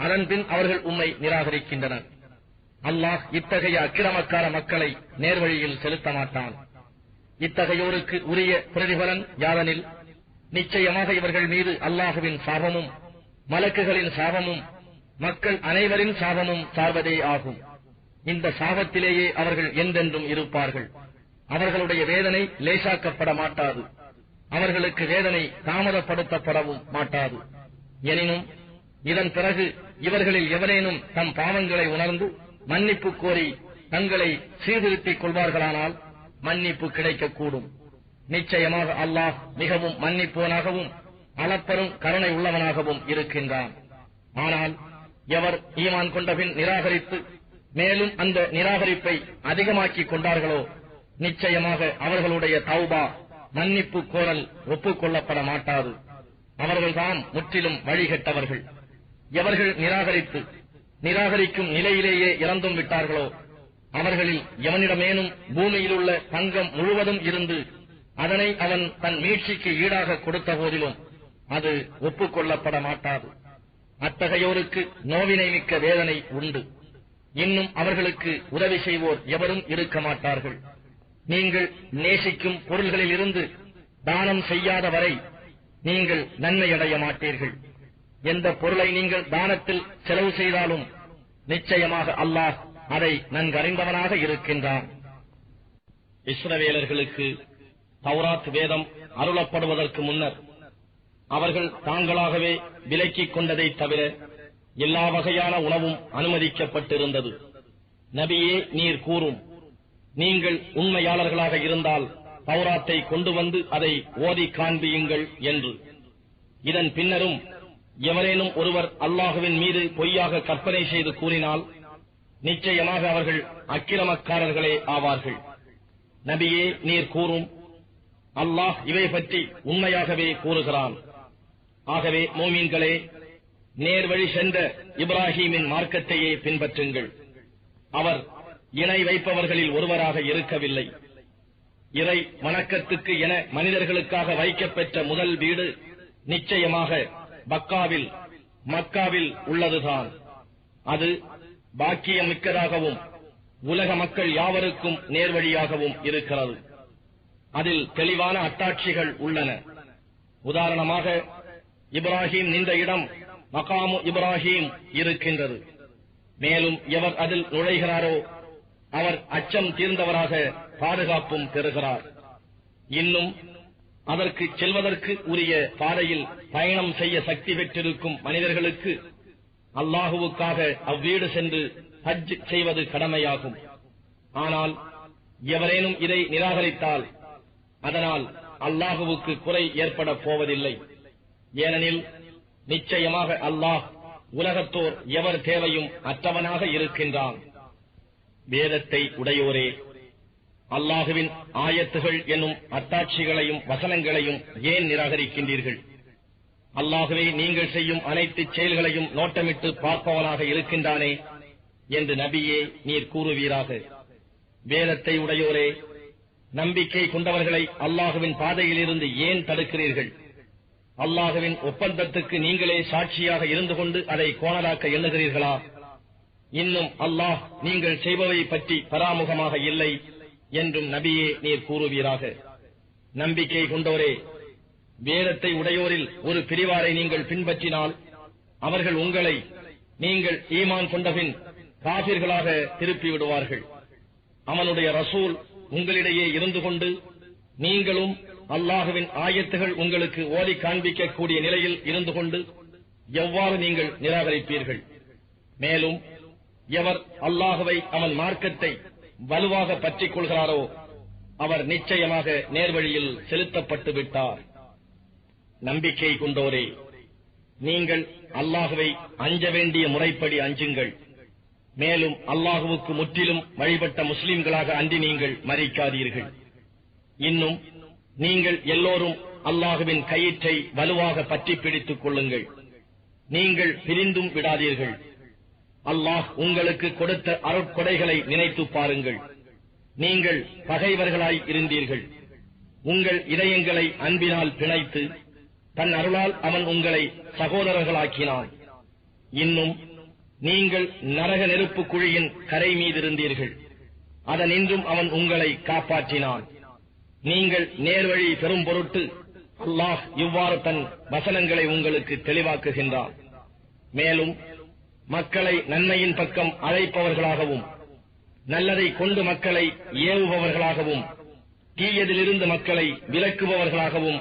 அதன்பின் அவர்கள் உம்மை நிராகரிக்கின்றனர். அல்லாஹ் இத்தகைய அக்கிரமக்கார மக்களை நேர்வழியில் செலுத்த மாட்டான். இத்தகையோருக்கு உரிய பிரதிபலன் யாதெனில், நிச்சயமாக இவர்கள் மீது அல்லாஹுவின் சாபமும் மலக்குகளின் சாபமும் மக்கள் அனைவரின் சாபமும் சார்வதே ஆகும். இந்த சாபத்திலேயே அவர்கள் என்றென்றும் இருப்பார்கள். அவர்களுடைய வேதனை லேசாக்கப்பட மாட்டாது. அவர்களுக்கு வேதனை தாமதப்படுத்தப்படவும் மாட்டாது. எனினும் இதன் பிறகு இவர்களில் எவரேனும் தம் பாவங்களை உணர்ந்து மன்னிப்பு கோரி தங்களை சீர்திருத்திக் கொள்வார்களானால் மன்னிப்பு கிடைக்கக்கூடும். நிச்சயமாக அல்லாஹ் மிகவும் மன்னிப்போனாகவும் அளப்பெரும் கருணை உள்ளவனாகவும் இருக்கின்றான். ஆனால் எவர் ஈமான் கொண்டபின் நிராகரித்து மேலும் அந்த நிராகரிப்பை அதிகமாக்கிக் கொண்டார்களோ நிச்சயமாக அவர்களுடைய தௌபா மன்னிப்பு கோரல் ஒப்புக்கொள்ளப்பட மாட்டாது. அவர்கள்தான் முற்றிலும் வழிகட்டவர்கள். எவர்கள் நிராகரிக்கும் நிலையிலேயே இறந்தும் விட்டார்களோ அவர்களில் எவனிடமேனும் பூமியிலுள்ள தங்கம் முழுவதும் இருந்து அதனை அவன் தன் மீட்சிக்கு ஈடாக கொடுத்த போதிலும் அது ஒப்புக்கொள்ளப்பட மாட்டாது. அத்தகையோருக்கு நோவினை மிக்க வேதனை உண்டு. இன்னும் அவர்களுக்கு உதவி செய்வோர் எவரும் இருக்க மாட்டார்கள். நீங்கள் நேசிக்கும் பொருள்களில் இருந்து தானம் செய்யாத வரை நீங்கள் நன்மையடைய மாட்டீர்கள். எந்த பொருளை நீங்கள் தானத்தில் செலவு செய்தாலும் நிச்சயமாக அல்லாஹ் அதை நன்கறிந்தவனாக இருக்கின்றான். இஸ்ரவேலர்களுக்கு தௌராத் வேதம் அருளப்படுவதற்கு முன்னர் அவர்கள் தாங்களாகவே விலக்கிக் கொண்டதை தவிர எல்லா வகையான உணவும் அனுமதிக்கப்பட்டிருந்தது. நபியே, நீர் கூறும், நீங்கள் உண்மையாளர்களாக இருந்தால் தௌராத்தை கொண்டு வந்து அதை ஓதி காண்பியுங்கள் என்று. இதன் பின்னரும் எவரேனும் ஒருவர் அல்லாஹுவின் மீது பொய்யாக கற்பனை செய்து கூறினால் நிச்சயமாக அவர்கள் அக்கிரமக்காரர்களே ஆவார்கள். நபியே, நீர் கூறும், அல்லாஹ் இவை பற்றி உண்மையாகவே கூறுகிறான். ஆகவே மோமீன்களே, நேர்வழி சென்ற இப்ராஹீமின் மார்க்கத்தையே பின்பற்றுங்கள். அவர் இணை வைப்பவர்களில் ஒருவராக இருக்கவில்லை. இறை வணக்கத்துக்கு என மனிதர்களுக்காக வைக்கப்பெற்ற முதல் வீடு நிச்சயமாக மக்காவில் உள்ளதுதான். அது பாக்கியம் மிக்கதாகவும் உலக மக்கள் யாவருக்கும் நேர்வழியாகவும் இருக்கிறது. அதில் தெளிவான அத்தாட்சிகள் உள்ளன. உதாரணமாக, இப்ராஹீம் நின்ற இடம் மகாமு இப்ராஹீம் இருக்கின்றது. மேலும் எவர் அதில் நுழைகிறாரோ அவர் அச்சம் தீர்ந்தவராக பாதுகாப்பும் பெறுகிறார். இன்னும் அதற்கு செல்வதற்கு உரிய பாதையில் பயணம் செய்ய சக்தி பெற்றிருக்கும் மனிதர்களுக்கு அல்லாஹுவுக்காக அவ்வீடு சென்று ஹஜ் செய்வது கடமையாகும். ஆனால் எவரேனும் இதை நிராகரித்தால் அதனால் அல்லாஹுவுக்கு குறை ஏற்பட போவதில்லை. ஏனெனில் நிச்சயமாக அல்லாஹ் உலகத்தோர் எவர் தேவையும் அற்றவனாக இருக்கின்றான். வேதத்தை உடையோரே, அல்லாஹுவின் ஆயத்துகள் என்னும் அத்தாட்சிகளையும் வசனங்களையும் ஏன் நிராகரிக்கின்றீர்கள்? அல்லாஹுவே நீங்கள் செய்யும் அனைத்து செயல்களையும் நோட்டமிட்டு பார்ப்பவனாக இருக்கின்றானே என்று நபியே நீர் கூறுவீராக. வேதத்தை உடையோரே, நம்பிக்கை கொண்டவர்களை அல்லாஹுவின் பாதையிலிருந்து ஏன் தடுக்கிறீர்கள்? அல்லாஹுவின் ஒப்பந்தத்துக்கு நீங்களே சாட்சியாக இருந்து கொண்டு அதை கோணலாக்க எண்ணுகிறீர்களா? இன்னும் அல்லாஹ் நீங்கள் செய்பவை பற்றி பராமுகமாக இல்லை என்றும் நபியே நீர் கூறுவீராக. நம்பிக்கை கொண்டோரே, வேதத்தை உடையோரில் ஒரு பிரிவாரை நீங்கள் பின்பற்றினால் அவர்கள் உங்களை நீங்கள் ஈமான் கொண்டபின் காபிர்களாக திருப்பி விடுவார்கள். அவனுடைய ரசூல் உங்களிடையே இருந்து கொண்டு நீங்களும் அல்லாஹுவின் ஆயத்துகள் உங்களுக்கு ஓதி காண்பிக்கக்கூடிய நிலையில் இருந்து கொண்டு எவ்வாறு நீங்கள் நிராகரிப்பீர்கள்? மேலும் எவர் அல்லாஹுவை அவன் மார்க்கத்தை வலுவாக பற்றிக் கொள்கிறாரோ அவர் நிச்சயமாக நேர்வழியில் செலுத்தப்பட்டு விட்டார். நம்பிக்கை கொண்டோரே, நீங்கள் அல்லாஹுவை அஞ்ச வேண்டிய முறைப்படி அஞ்சுங்கள். மேலும் அல்லாஹுவுக்கு முற்றிலும் வழிபட்ட முஸ்லிம்களாக அன்றி நீங்கள் மரிக்காதீர்கள். இன்னும் நீங்கள் எல்லோரும் அல்லாஹுவின் கயிற்றை வலுவாக பற்றி பிடித்துக் கொள்ளுங்கள். நீங்கள் பிரிந்தும் விடாதீர்கள். அல்லாஹ் உங்களுக்கு கொடுத்த அருட்கொடைகளை நினைத்து பாருங்கள். நீங்கள் பகைவர்களாய் இருந்தீர்கள். உங்கள் இதயங்களை அன்பினால் பிணைத்து தன் அருளால் அவன் உங்களை சகோதரர்களாக்கினான். இன்னும் நீங்கள் நரக நெருப்பு குழியின் கரை மீதிருந்தீர்கள். அதனின்றும் அவன் உங்களை காப்பாற்றினான். நீங்கள் நேர்வழி பெறும் பொருட்டு அல்லாஹ் இவ்வாறு தன் வசனங்களை உங்களுக்கு தெளிவாக்குகின்றான். மேலும் மக்களை நன்மையின் பக்கம் அழைப்பவர்களாகவும் நல்லதை கொண்டு மக்களை ஏவுபவர்களாகவும் தீயதிலிருந்து மக்களை விலக்குபவர்களாகவும்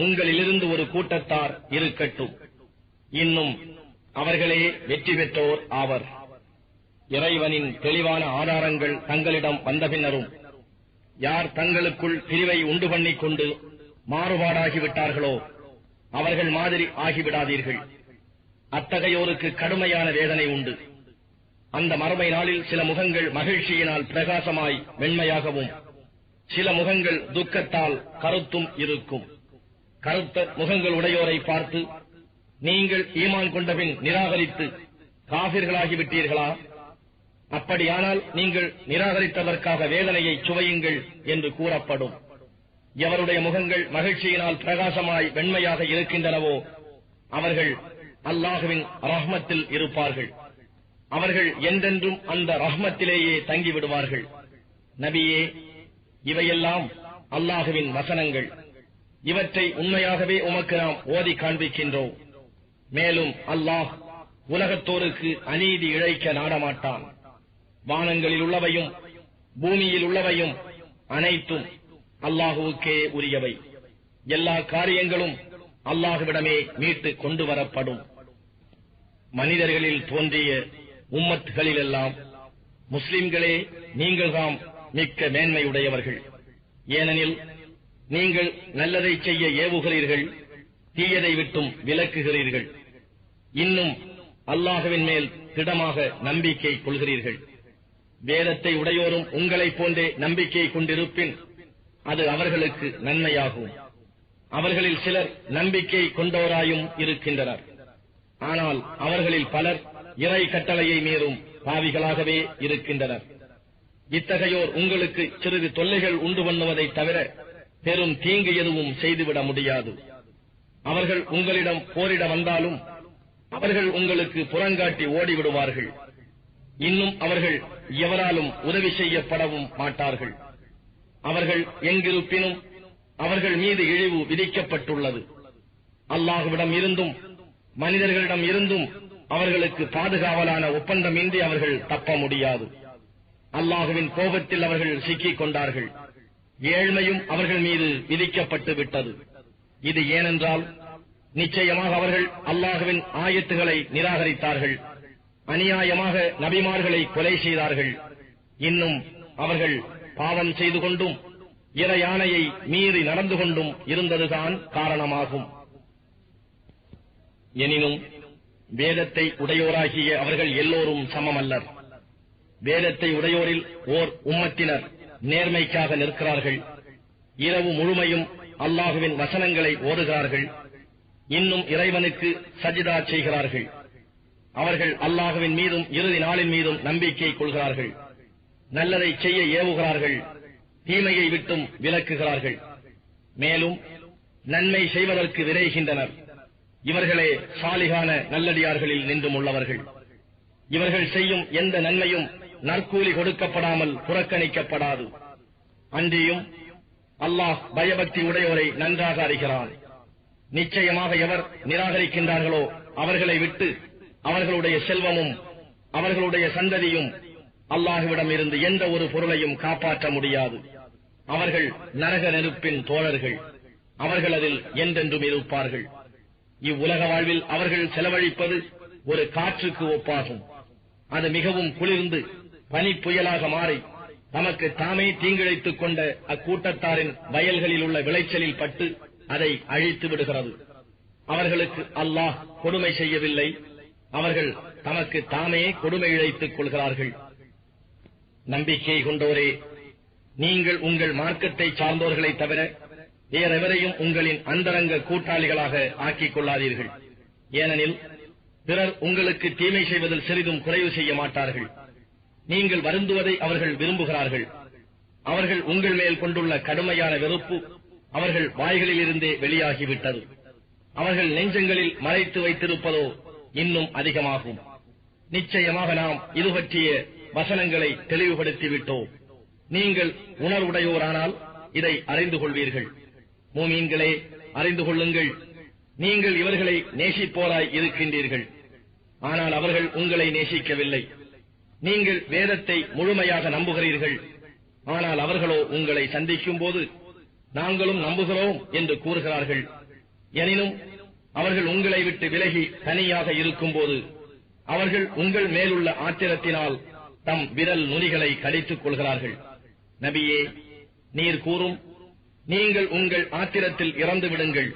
உங்களிலிருந்து ஒரு கூட்டத்தார் இருக்கட்டும். இன்னும் அவர்களே வெற்றி பெற்றோர் ஆவர். இறைவனின் தெளிவான ஆதாரங்கள் தங்களிடம் வந்த பின்னரும் யார் தங்களுக்குள் பிரிவை உண்டு பண்ணிக் கொண்டு மாறுபாடாகிவிட்டார்களோ அவர்கள் மாதிரி ஆகிவிடாதீர்கள். அத்தகையோருக்கு கடுமையான வேதனை உண்டு. அந்த மறுமை நாளில் சில முகங்கள் மகிழ்ச்சியினால் பிரகாசமாய் வெண்மையாகவும், சில முகங்கள் துக்கத்தால் கருத்தும் இருக்கும். கருத்த முகங்கள் உடையோரை பார்த்து, நீங்கள் ஈமான் கொண்டபின் நிராகரித்து காபிர்களாகிவிட்டீர்களா? அப்படியானால் நீங்கள் நிராகரித்ததற்காக வேதனையை சுவையுங்கள் என்று கூறப்படும். எவருடைய முகங்கள் மகிழ்ச்சியினால் பிரகாசமாய் வெண்மையாக இருக்கின்றனவோ அவர்கள் அல்லாஹுவின் ரஹ்மத்தில் இருப்பார்கள். அவர்கள் என்றென்றும் அந்த ரஹ்மத்திலேயே தங்கிவிடுவார்கள். நபியே, இவையெல்லாம் அல்லாஹுவின் வசனங்கள். இவற்றை உண்மையாகவே உமக்கு நாம் ஓதி காண்பிக்கின்றோம். மேலும் அல்லாஹ் உலகத்தோருக்கு அநீதி இழைக்க நாடமாட்டான். வானங்களில் உள்ளவையும் பூமியில் உள்ளவையும் அனைத்தும் அல்லாஹுவுக்கே உரியவை. எல்லா காரியங்களும் அல்லாஹுவிடமே மீட்டு கொண்டு வரப்படும். மனிதர்களில் தோன்றிய உம்மத்துகளிலெல்லாம் முஸ்லிம்களே நீங்கள்தாம் மிக்க மேன்மையுடையவர்கள். ஏனெனில் நீங்கள் நல்லதை செய்ய ஏவுகிறீர்கள், தீயதை விட்டும் விலக்குகிறீர்கள். இன்னும் அல்லாஹுவின் மேல் திடமாக நம்பிக்கை கொள்கிறீர்கள். வேதத்தை உடையோரும் உங்களைப் போன்றே நம்பிக்கை கொண்டிருப்பின் அது அவர்களுக்கு நன்மையாகும். அவர்களில் சிலர் நம்பிக்கை கொண்டோராயும் இருக்கின்றனர். ஆனால் அவர்களில் பலர் இறை கட்டளையை மீறும் பாவிகளாகவே இருக்கின்றனர். இத்தகையோர் உங்களுக்கு சிறிது தொல்லைகள் உண்டு பண்ணுவதைத் தவிர பெரும் தீங்கு எதுவும் செய்துவிட முடியாது. அவர்கள் உங்களிடம் போரிட வந்தாலும் அவர்கள் உங்களுக்கு புறங்காட்டி ஓடிவிடுவார்கள். இன்னும் அவர்கள் எவராலும் உதவி செய்யப்படவும் மாட்டார்கள். அவர்கள் எங்கிருப்பினும் அவர்கள் மீது இழிவு விதிக்கப்பட்டுள்ளது. அல்லாஹுவிடம் இருந்தும் மனிதர்களிடம் இருந்தும் அவர்களுக்கு பாதுகாவலான ஒப்பந்தமின்றி அவர்கள் தப்ப முடியாது. அல்லாஹுவின் கோபத்தில் அவர்கள் சிக்கிக் கொண்டார்கள். ஏழ்மையும் அவர்கள் மீது விதிக்கப்பட்டு விட்டது. இது ஏனென்றால் நிச்சயமாக அவர்கள் அல்லாஹுவின் ஆயத்துகளை நிராகரித்தார்கள். அநியாயமாக நபிமார்களை கொலை செய்தார்கள். இன்னும் அவர்கள் பாவம் செய்து கொண்டும் இறை ஆணையை மீறி நடந்து கொண்டும் இருந்ததுதான் காரணமாகும். எனினும் வேதத்தை உடையோராகிய அவர்கள் எல்லோரும் சமமல்லர். வேதத்தை உடையோரில் ஓர் உம்மத்தினர் நேர்மைக்காக நிற்கிறார்கள். இரவு முழுமையும் அல்லாஹுவின் வசனங்களை ஓதுகிறார்கள். இன்னும் இறைவனுக்கு சஜிதா செய்கிறார்கள். அவர்கள் அல்லாஹுவின் மீதும் இறுதி நாளின் மீதும் நம்பிக்கை கொள்கிறார்கள். நல்லதை செய்ய ஏவுகிறார்கள், தீமையை விட்டும் விலக்குகிறார்கள். மேலும் நன்மை செய்வதற்கு விரைகின்றனர். இவர்களே சாலிகான நல்லடியார்களில் நின்றும் உள்ளவர்கள். இவர்கள் செய்யும் எந்த நன்மையும் நற்கூலி கொடுக்கப்படாமல் புறக்கணிக்கப்படாது. அன்றியும் அல்லாஹ் பயபக்தி உடையோரை நன்றாக அறிகிறான். நிச்சயமாக எவர் நிராகரிக்கின்றார்களோ அவர்களை விட்டு அவர்களுடைய செல்வமும் அவர்களுடைய சந்ததியும் அல்லாஹுவிடம் இருந்து எந்த ஒரு பொருளையும் காப்பாற்ற முடியாது. அவர்கள் நரக நெருப்பின் தோழர்கள். அவர்கள் அதில் என்றென்றும் இருப்பார்கள். இவ்வுலக வாழ்வில் அவர்கள் செலவழிப்பது ஒரு காற்றுக்கு ஒப்பாகும். அது மிகவும் குளிர்ந்து பனி புயலாக மாறி தமக்கு தாமே தீங்கிழைத்துக் கொண்ட அக்கூட்டத்தாரின் வயல்களில் உள்ள விளைச்சலில் பட்டு அதை அழித்து விடுகிறது. அவர்களுக்கு அல்லாஹ் கொடுமை செய்யவில்லை, அவர்கள் தமக்கு தாமே கொடுமை இழைத்துக் கொள்கிறார்கள். நம்பிக்கை கொண்டோரே, நீங்கள் உங்கள் மார்க்கத்தை சார்ந்தோர்களை தவிர வேறெவரையும் உங்களின் அந்தரங்க கூட்டாளிகளாக ஆக்கிக் கொள்ளாதீர்கள். ஏனெனில் பிறர் உங்களுக்கு தீமை செய்வதில் சிறிதும் குறைவு செய்ய மாட்டார்கள். நீங்கள் வருந்துவதை அவர்கள் விரும்புகிறார்கள். அவர்கள் உங்கள் மேல் கொண்டுள்ள கடுமையான வெறுப்பு அவர்கள் வாய்களில் இருந்தே வெளியாகிவிட்டது. அவர்கள் நெஞ்சங்களில் மறைத்து வைத்திருப்பதோ இன்னும் அதிகமாகும். நிச்சயமாக நாம் இது பற்றிய வசனங்களை தெளிவுபடுத்திவிட்டோம். நீங்கள் உணர்வுடையோரானால் இதை அறிந்து கொள்வீர்கள். மூமீன்களே, அறிந்து கொள்ளுங்கள், நீங்கள் இவர்களை நேசிப்போராய் இருக்கின்றீர்கள். ஆனால் அவர்கள் உங்களை நேசிக்கவில்லை. நீங்கள் வேதத்தை முழுமையாக நம்புகிறீர்கள். ஆனால் அவர்களோ உங்களை சந்திக்கும் போது நாங்களும் நம்புகிறோம் என்று கூறுகிறார்கள். எனினும் அவர்கள் உங்களை விட்டு விலகி தனியாக இருக்கும்போது அவர்கள் உங்கள் மேலுள்ள ஆத்திரத்தினால் தம் விரல் நுனிகளை கடித்துக் கொள்கிறார்கள். நபியே, நீர் கூறும், நீங்கள் உங்கள் ஆத்திரத்தில் இறந்து விடுங்கள்.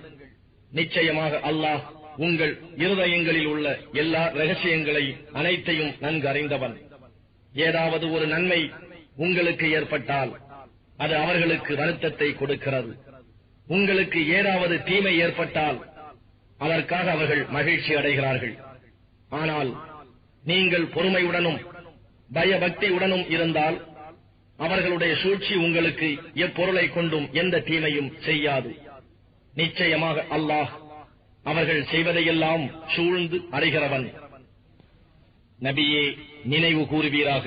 நிச்சயமாக அல்லாஹ் உங்கள் இருதயங்களில் உள்ள எல்லா ரகசியங்களை அனைத்தையும் நன்கு அறிந்தவன். ஏதாவது ஒரு நன்மை உங்களுக்கு ஏற்பட்டால் அது அவர்களுக்கு வருத்தத்தை கொடுக்கிறது. உங்களுக்கு ஏதாவது தீமை ஏற்பட்டால் அதற்காக அவர்கள் மகிழ்ச்சி அடைகிறார்கள். ஆனால் நீங்கள் பொறுமையுடனும் பயபக்தியுடனும் இருந்தால் அவர்களுடைய சூழ்ச்சி உங்களுக்கு எப்பொருளை கொண்டும் எந்த தீமையும் செய்யாது. நிச்சயமாக அல்லாஹ் அவர்கள் செய்வதையெல்லாம் சூழ்ந்து அறிகிறவன். நபியே, நினைவு கூறுவீராக,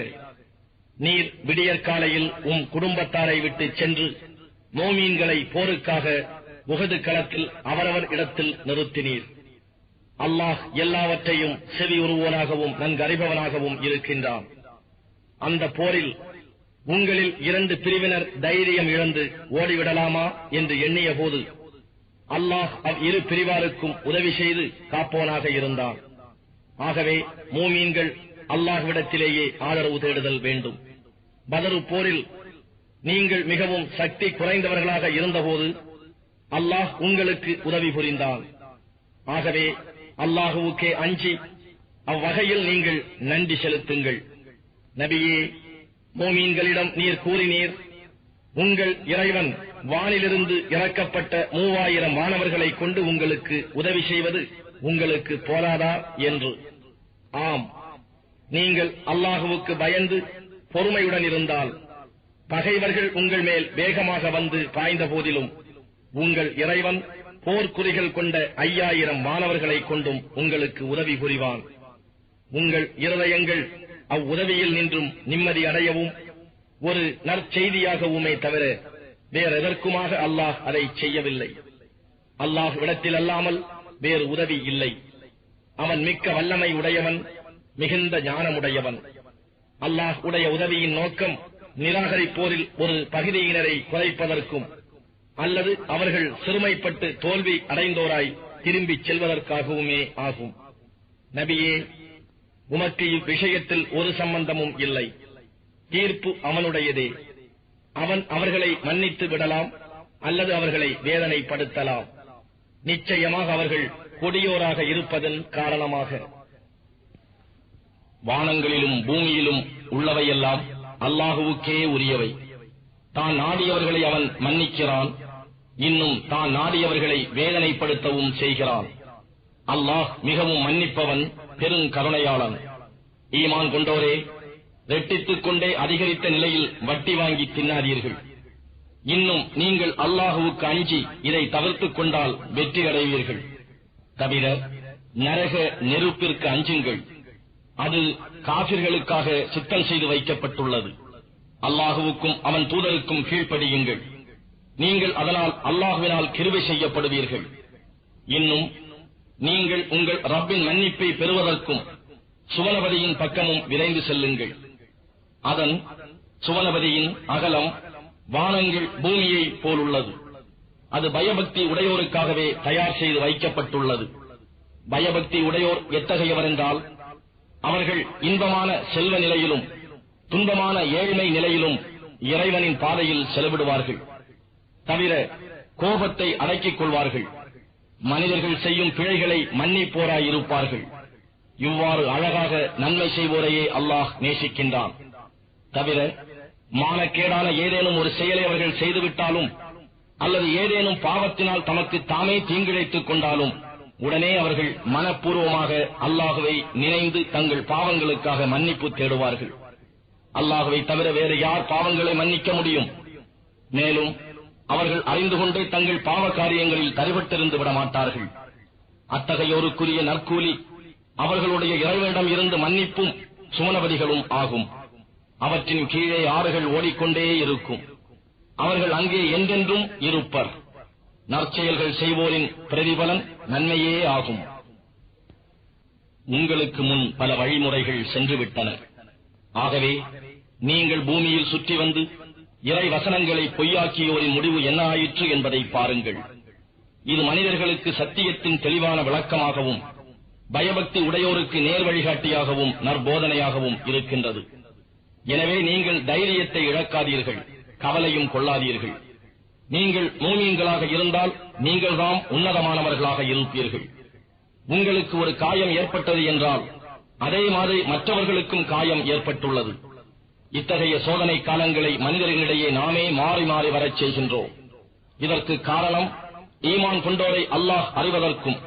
நீர் விடியற்காலையில் குடும்பத்தாரை விட்டு சென்று மோமீன்களை போருக்காக உஹது களத்தில் அவரவர் இடத்தில் நிறுத்தினீர். அல்லாஹ் எல்லாவற்றையும் செவியுறுவோனாகவும் நன்கறிபவனாகவும் இருக்கின்றான். அந்த போரில் உங்களில் 2 பிரிவினர் தைரியம் இழந்து ஓடிவிடலாமா என்று எண்ணிய போது அல்லாஹ் இரு பிரிவாருக்கும் உதவி செய்து காப்போனாக இருந்தான். ஆகவே மூமீன்கள் அல்லாஹ்விடத்திலேயே ஆதரவு தேடுதல் வேண்டும். பத்ர் போரில் நீங்கள் மிகவும் சக்தி குறைந்தவர்களாக இருந்தபோது அல்லாஹ் உங்களுக்கு உதவி புரிந்தான். ஆகவே அல்லாஹுவுக்கே அஞ்சி அவ்வகையில் நீங்கள் நன்றி செலுத்துங்கள். நபியே, மோமீன்களிடம் நீர் கூறினீர், உங்கள் இறைவன் வானிலிருந்து இறக்கப்பட்ட 3000 வானவர்களை கொண்டு உங்களுக்கு உதவி செய்வது உங்களுக்கு போதாதா என்று. ஆம், நீங்கள் அல்லாஹுவுக்கு பயந்து பொறுமையுடன் இருந்தால் பகைவர்கள் உங்கள் மேல் வேகமாக வந்து பாய்ந்த போதிலும் உங்கள் இறைவன் போர்க்குறிகள் கொண்ட 5000 மாணவர்களை கொண்டும் உங்களுக்கு உதவி புரிவான். உங்கள் இருதயங்கள் அவ்வுதவியில் நின்றும் நிம்மதி அடையவும் ஒரு நற்செய்தியாகவுமே தவிர வேறெதற்குமாக அல்லாஹ் அதை செய்யவில்லை. அல்லாஹ் இடத்தில் அல்லாமல் வேறு உதவி இல்லை. அவன் மிக்க வல்லமை உடையவன், மிகுந்த ஞானமுடையவன். அல்லாஹ் உடைய உதவியின் நோக்கம் நிராகரிப்போரில் ஒரு பகுதியினரை குறைப்பதற்கும் அல்லது அவர்கள் சிறுமைப்பட்டு தோல்வி அடைந்தோராய் திரும்பிச் செல்வதற்காகவுமே ஆகும். நபியே, உமக்கு இவ்விஷயத்தில் ஒரு சம்பந்தமும் இல்லை. தீர்ப்பு அவனுடையதே. அவன் அவர்களை மன்னித்து விடலாம் அல்லது அவர்களை வேதனைப்படுத்தலாம். நிச்சயமாக அவர்கள் கொடியோராக இருப்பதன் காரணமாக. வானங்களிலும் பூமியிலும் உள்ளவையெல்லாம் அல்லாஹுவுக்கே உரியவை. தான் நாடியவர்களை அவன் மன்னிக்கிறான், இன்னும் தான் நாடியவர்களை வேதனைப்படுத்தவும் செய்கிறான். அல்லாஹ் மிகவும் மன்னிப்பவன், பெருங்கருணையாளன். ஈமான் கொண்டோரே, ரெட்டித்துக் கொண்டே அதிகரித்த நிலையில் வட்டி வாங்கி தின்னாதீர்கள். இன்னும் நீங்கள் அல்லாஹுவுக்கு அஞ்சி இதை தவிர்த்துக் கொண்டால் வெற்றி அடைவீர்கள். தவிர நரக நெருப்பிற்கு அஞ்சுங்கள். அது காபிர்களுக்காக சுத்தம் செய்து வைக்கப்பட்டுள்ளது. அல்லாஹுவுக்கும் அவன் தூதருக்கும் கீழ்ப்படியுங்கள். நீங்கள் அதனால் அல்லாஹுவினால் கிருபை செய்யப்படுவீர்கள். இன்னும் நீங்கள் உங்கள் ரப்பின் மன்னிப்பை பெறுவதற்கும் சுவனபதியின் பக்கமும் விரைந்து செல்லுங்கள். அதன் சுவனபதியின் அகலம் வானங்கள் பூமியை போலுள்ளது. அது பயபக்தி உடையோருக்காகவே தயார் செய்து வைக்கப்பட்டுள்ளது. பயபக்தி உடையோர் எத்தகையவர் என்றால், அவர்கள் இன்பமான செல்வ நிலையிலும் துன்பமான ஏழ்மை நிலையிலும் இறைவனின் பாதையில் செலவிடுவார்கள். தவிர கோபத்தை அடக்கிக் கொள்வார்கள். மனிதர்கள் செய்யும் பிழைகளை மன்னிப்போராயிருப்பார்கள். இவ்வாறு அழகாக நன்மை செய்வோரையே அல்லாஹ் நேசிக்கின்றான். தவிர மானக்கேடான ஏதேனும் ஒரு செயலை அவர்கள் செய்துவிட்டாலும் அல்லது ஏதேனும் பாவத்தினால் தமக்கு தாமே தீங்கிழைத்துக் கொண்டாலும் உடனே அவர்கள் மனப்பூர்வமாக அல்லாஹுவை நினைந்து தங்கள் பாவங்களுக்காக மன்னிப்பு தேடுவார்கள். அல்லாஹுவை தவிர வேறு யார் பாவங்களை மன்னிக்க முடியும்? மேலும் அவர்கள் அறிந்து கொண்டே தங்கள் பாவ காரியங்களில் தரிபட்டிருந்து விட மாட்டார்கள். அத்தகையோருக்குரிய நற்கூலி அவர்களுடைய இறைவனிடம் இருந்து மன்னிப்பும் சுவனபதிகளும் ஆகும். அவற்றின் கீழே ஆறுகள் ஓடிக்கொண்டே இருக்கும். அவர்கள் அங்கே என்றென்றும் இருப்பர். நற்செயல்கள் செய்வோரின் பிரதிபலன் நன்மையே ஆகும். உங்களுக்கு முன் பல வழிமுறைகள் சென்றுவிட்டன. ஆகவே நீங்கள் பூமியில் சுற்றி வந்து இறை வசனங்களை பொய்யாக்கியோரின் முடிவு என்ன ஆயிற்று என்பதை பாருங்கள். இது மனிதர்களுக்கு சத்தியத்தின் தெளிவான விளக்கமாகவும் பயபக்தி உடையோருக்கு நேர் வழிகாட்டியாகவும் நற்போதனையாகவும் இருக்கின்றது. எனவே நீங்கள் தைரியத்தை இழக்காதீர்கள், கவலையும் கொள்ளாதீர்கள். நீங்கள் மூமீன்களாக இருந்தால் நீங்கள் தாம் உன்னதமானவர்களாக இருப்பீர்கள். உங்களுக்கு ஒரு காயம் ஏற்பட்டது என்றால் அதே மாதிரி மற்றவர்களுக்கும் காயம் ஏற்பட்டுள்ளது. இத்தகைய சோதனை காலங்களை மனிதர்களிடையே நாமே மாறி மாறி வரச் செய்கின்றோம். இதற்கு காரணம் ஈமான் கொண்டோரை அல்லாஹ் அறிவதற்கும்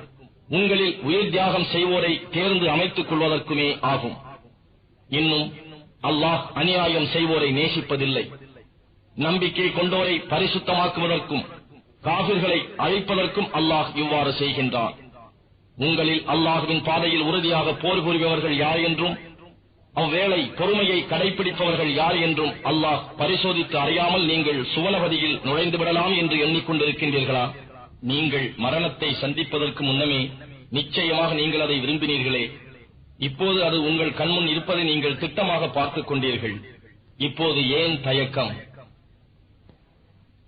உங்களில் உயிர் தியாகம் செய்வோரை தேர்ந்து அமைத்துக் கொள்வதற்குமே ஆகும். இன்னும் அல்லாஹ் அநியாயம் செய்வோரை நேசிப்பதில்லை. நம்பிக்கை கொண்டோரை பரிசுத்தமாக்குவதற்கும் காபிர்களை அழிப்பதற்கும் அல்லாஹ் இவ்வாறு செய்கின்றான். உங்களில் அல்லாஹ்வின் பாதையில் உறுதியாக போர் புரிபவர்கள் யார் என்றும் அவ்வேளை பொறுமையை கடைபிடிப்பவர்கள் யார் என்றும் அல்லாஹ் பரிசோதித்து அறியாமல் நீங்கள் சுவனபதியில் நுழைந்து விடலாம் என்று எண்ணிக்கொண்டிருக்கின்றீர்களா? நீங்கள் மரணத்தை சந்திப்பதற்கு முன்னமே நிச்சயமாக நீங்கள் அதை விரும்பினீர்களே. இப்போது அது உங்கள் கண்முன் இருப்பதை நீங்கள் திட்டமாக பார்த்துக் கொண்டீர்கள். இப்போது ஏன் தயக்கம்?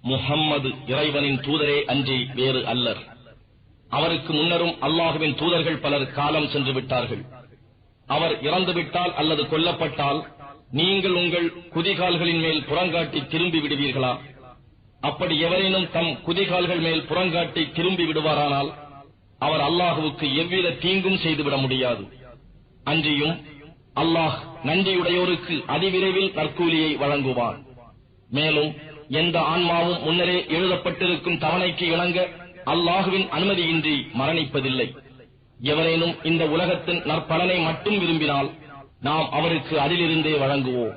முஹம்மது இறைவனின் தூதரே அன்றி வேறு அல்லர். அவருக்கு முன்னரும் அல்லாஹுவின் தூதர்கள் பலர் காலம் சென்று விட்டார்கள். அவர் இறந்துவிட்டால் அல்லது கொல்லப்பட்டால் நீங்கள் உங்கள் குதிகால்களின் மேல் புறங்காட்டி திரும்பி விடுவீர்களா? அப்படி எவரேனும் தம் குதிகால்கள் மேல் புறங்காட்டி திரும்பி விடுவாரானால் அவர் அல்லாஹுவுக்கு எவ்வித தீங்கும் செய்துவிட முடியாது. அன்றியும் அல்லாஹ் நன்றியுடையோருக்கு அதிவிரைவில் நற்கூலியை வழங்குவான். மேலும் எந்த ஆன்மாவும் முன்னரே எழுதப்பட்டிருக்கும் தவணைக்கு இணங்க அல்லாஹுவின் அனுமதியின்றி மரணிப்பதில்லை. எவரேனும் இந்த உலகத்தின் நற்பலனை மட்டும் விரும்பினால் நாம் அவருக்கு அதிலிருந்தே வழங்குவோம்.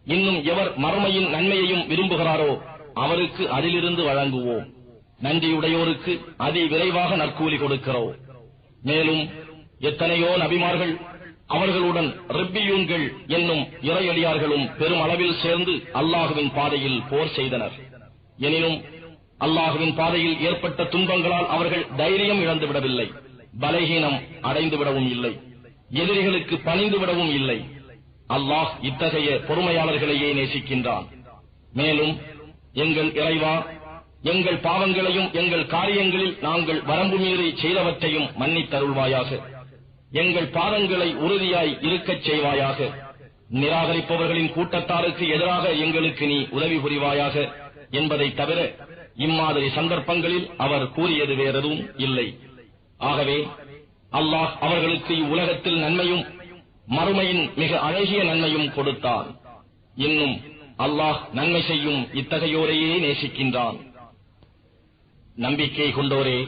இன்னும் எவர் மறுமையின் நன்மையையும் விரும்புகிறாரோ அவருக்கு அதிலிருந்து வழங்குவோம். நன்றியுடையோருக்கு அதி விரைவாக நற்கூலி கொடுக்கிறோம். மேலும் எத்தனையோ நபிமார்கள் அவர்களுடன் ரிப்பியூன்கள் என்னும் இறையடியார்களும் பெருமளவில் சேர்ந்து அல்லாஹுவின் பாதையில் போர் செய்தனர். எனினும் அல்லாஹுவின் பாதையில் ஏற்பட்ட துன்பங்களால் அவர்கள் தைரியம் இழந்துவிடவில்லை, பலகீனம் அடைந்துவிடவும் இல்லை, எதிரிகளுக்கு பணிந்துவிடவும் இல்லை. அல்லாஹ் இத்தகைய பொறுமையாளர்களையே நேசிக்கின்றான். மேலும் எங்கள் இறைவா, எங்கள் பாவங்களையும் எங்கள் காரியங்களில் நாங்கள் வரம்பு மீறி செய்தவற்றையும் மன்னித்தருள்வாயாக. எங்கள் பாதங்களை உறுதியாய் இருக்கச் செய்வாயாக. நிராகரிப்பவர்களின் கூட்டத்தாருக்கு எதிராக எங்களுக்கு நீ உதவி புரிவாயாக என்பதை தவிர இம்மாதிரி சந்தர்ப்பங்களில் அவர் கூறியது வேறெதுவும் இல்லை. ஆகவே அல்லாஹ் அவர்களுக்கு இவ்வுலகத்தில் நன்மையும் மறுமையின் மிக அழகிய நன்மையும் கொடுத்தான். இன்னும் அல்லாஹ் நன்மை செய்யும் இத்தகையோரையே நேசிக்கின்றான். நம்பிக்கை கொண்டோரே,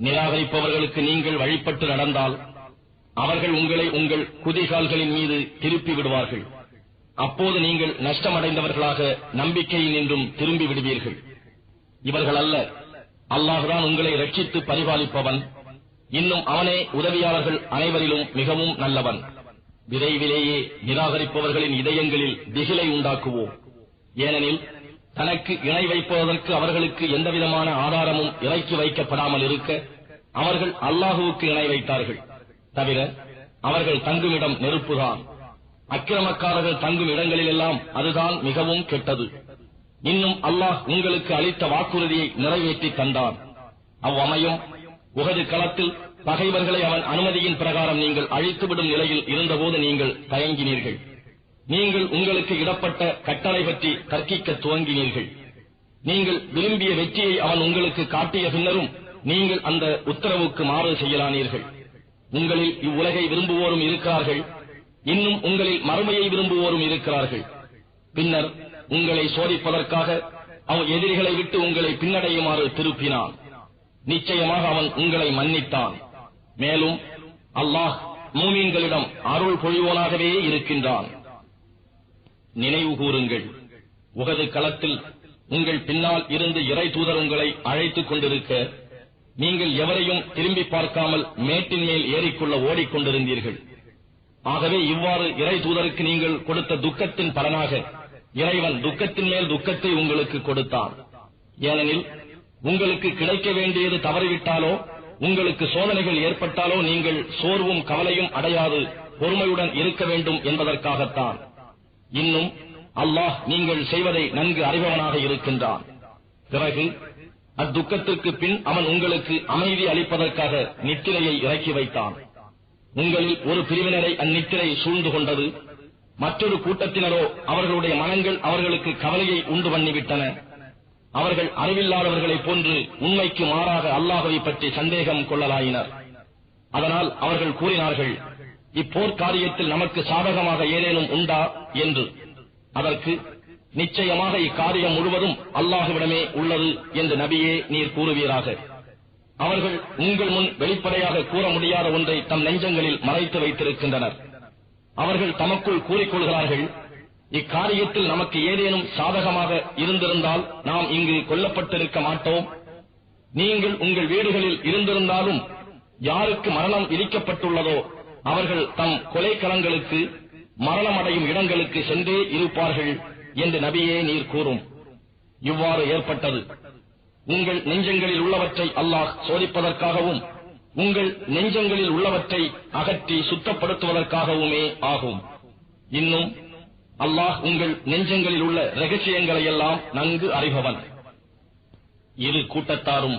நிராகரிப்பவர்களுக்கு நீங்கள் வழிபட்டு நடந்தால் அவர்கள் உங்களை உங்கள் குதிகால்களின் மீது திருப்பி விடுவார்கள். அப்போது நீங்கள் நஷ்டமடைந்தவர்களாக நம்பிக்கையில் நின்றும் திரும்பி விடுவீர்கள். இவர்கள் அல்ல, அல்லாஹ்தான் உங்களை ரட்சித்து பரிபாலிப்பவன். இன்னும் அவனே உதவியாளர்கள் அனைவரிலும் மிகவும் நல்லவன். விரைவிலேயே நிராகரிப்பவர்களின் இதயங்களில் திகிலை உண்டாக்குவோம். ஏனெனில் தனக்கு இணை வைப்பதற்கு அவர்களுக்கு எந்தவிதமான ஆதாரமும் இறக்கி வைக்கப்படாமல் இருக்க அவர்கள் அல்லாஹுவுக்கு இணை வைத்தார்கள். தவிர அவர்கள் தங்குமிடம் நெருப்புதான். அக்கிரமக்காரர்கள் தங்கும் இடங்களிலெல்லாம் அதுதான் மிகவும் கெட்டது. இன்னும் அல்லாஹ் உங்களுக்கு அளித்த வாக்குறுதியை நிறைவேற்றி தந்தான். அவ்வமயம் உஹது களத்தில் பகைவர்களை அவன் அனுமதியின் பிரகாரம் நீங்கள் அழித்துவிடும் நிலையில் இருந்தபோது நீங்கள் தயங்கினீர்கள். நீங்கள் உங்களுக்கு இடப்பட்ட கட்டளை பற்றி தர்க்கிக்க துவங்கினீர்கள். நீங்கள் விரும்பிய வெற்றியை அவன் உங்களுக்கு காட்டிய பின்னரும் நீங்கள் அந்த உத்தரவுக்கு மாறு செய்யலானீர்கள். உங்களில் இவ்வுலகை விரும்புவோரும் இருக்கிறார்கள், இன்னும் உங்களில் மறுமையை விரும்புவோரும் இருக்கிறார்கள். பின்னர் உங்களை சோதிப்பதற்காக அவன் எதிரிகளை விட்டு உங்களை பின்னடையுமாறு திருப்பினான். நிச்சயமாக அவன் உங்களை மன்னித்தான். மேலும் அல்லாஹ் மூமீன்களிடம் அருள் பொழிவோனாகவே இருக்கின்றான். நினைவு கூறுங்கள், உஹது களத்தில் உங்கள் பின்னால் இருந்து இறை தூதர் உங்களை அழைத்துக் கொண்டிருக்க நீங்கள் எவரையும் திரும்பி பார்க்காமல் மேட்டின் மேல் ஏறிக்கொள்ள ஓடிக்கொண்டிருந்தீர்கள். ஆகவே இவ்வாறு இறை தூதருக்கு நீங்கள் கொடுத்த துக்கத்தின் பலனாக இறைவன் துக்கத்தின் மேல் துக்கத்தை உங்களுக்கு கொடுத்தான். ஏனெனில் உங்களுக்கு கிடைக்க வேண்டியது தவறிவிட்டாலோ உங்களுக்கு சோதனைகள் ஏற்பட்டாலோ நீங்கள் சோர்வும் கவலையும் அடையாது பொறுமையுடன் இருக்க வேண்டும் என்பதற்காகத்தான். இன்னும் அல்லாஹ் நீங்கள் செய்வதை நன்கு அறிபவனாக இருக்கின்றான். பிறகு அத்துக்கத்திற்கு பின் அவன் உங்களுக்கு அமைதி அளிப்பதற்காக நித்திரையை இறக்கி வைத்தான். உங்களில் ஒரு பிரிவினரை அந்நித்திரை சூழ்ந்து கொண்டது. மற்றொரு கூட்டத்தினரோ அவர்களுடைய மனங்கள் அவர்களுக்கு கவலையை உண்டு பண்ணிவிட்டன. அவர்கள் அறிவில்லாதவர்களைப் போன்று உண்மைக்கு மாறாக அல்லாஹ்வை பற்றி சந்தேகம் கொள்ளலாயினர். அதனால் அவர்கள் கூறினார்கள், இப்போர் காரியத்தில் நமக்கு சாதகமாக ஏதேனும் உண்டா என்று. அதற்கு, நிச்சயமாக இக்காரியம் முழுவதும் அல்லாஹ்விடமே உள்ளது என்று நபியே நீர் கூறுவீராக. அவர்கள் உங்கள் முன் வெளிப்படையாக கூற முடியாத ஒன்றை தம் நெஞ்சங்களில் மறைத்து வைத்திருக்கின்றனர். அவர்கள் தமக்குள் கூறிக்கொள்கிறார்கள், இக்காரியத்தில் நமக்கு ஏதேனும் சாதகமாக இருந்திருந்தால் நாம் இங்கு கொல்லப்பட்டிருக்க மாட்டோம். நீங்கள் உங்கள் வீடுகளில் இருந்திருந்தாலும் யாருக்கு மரணம் விதிக்கப்பட்டுள்ளதோ அவர்கள் தம் கொலைக்களங்களுக்கு மரணமடையும் இடங்களுக்கு சென்றே இருப்பார்கள் என்று நபியே நீர் கூறும். இவ்வாறு ஏற்பட்டது உங்கள் நெஞ்சங்களில் உள்ளவற்றை அல்லாஹ் சோதிப்பதற்காகவும் உங்கள் நெஞ்சங்களில் உள்ளவற்றை அகற்றி சுத்தப்படுத்துவதற்காகவுமே ஆகும். இன்னும் அல்லாஹ் உங்கள் நெஞ்சங்களில் உள்ள ரகசியங்களை எல்லாம் நன்கு அறிபவன். இரு கூட்டத்தாரும்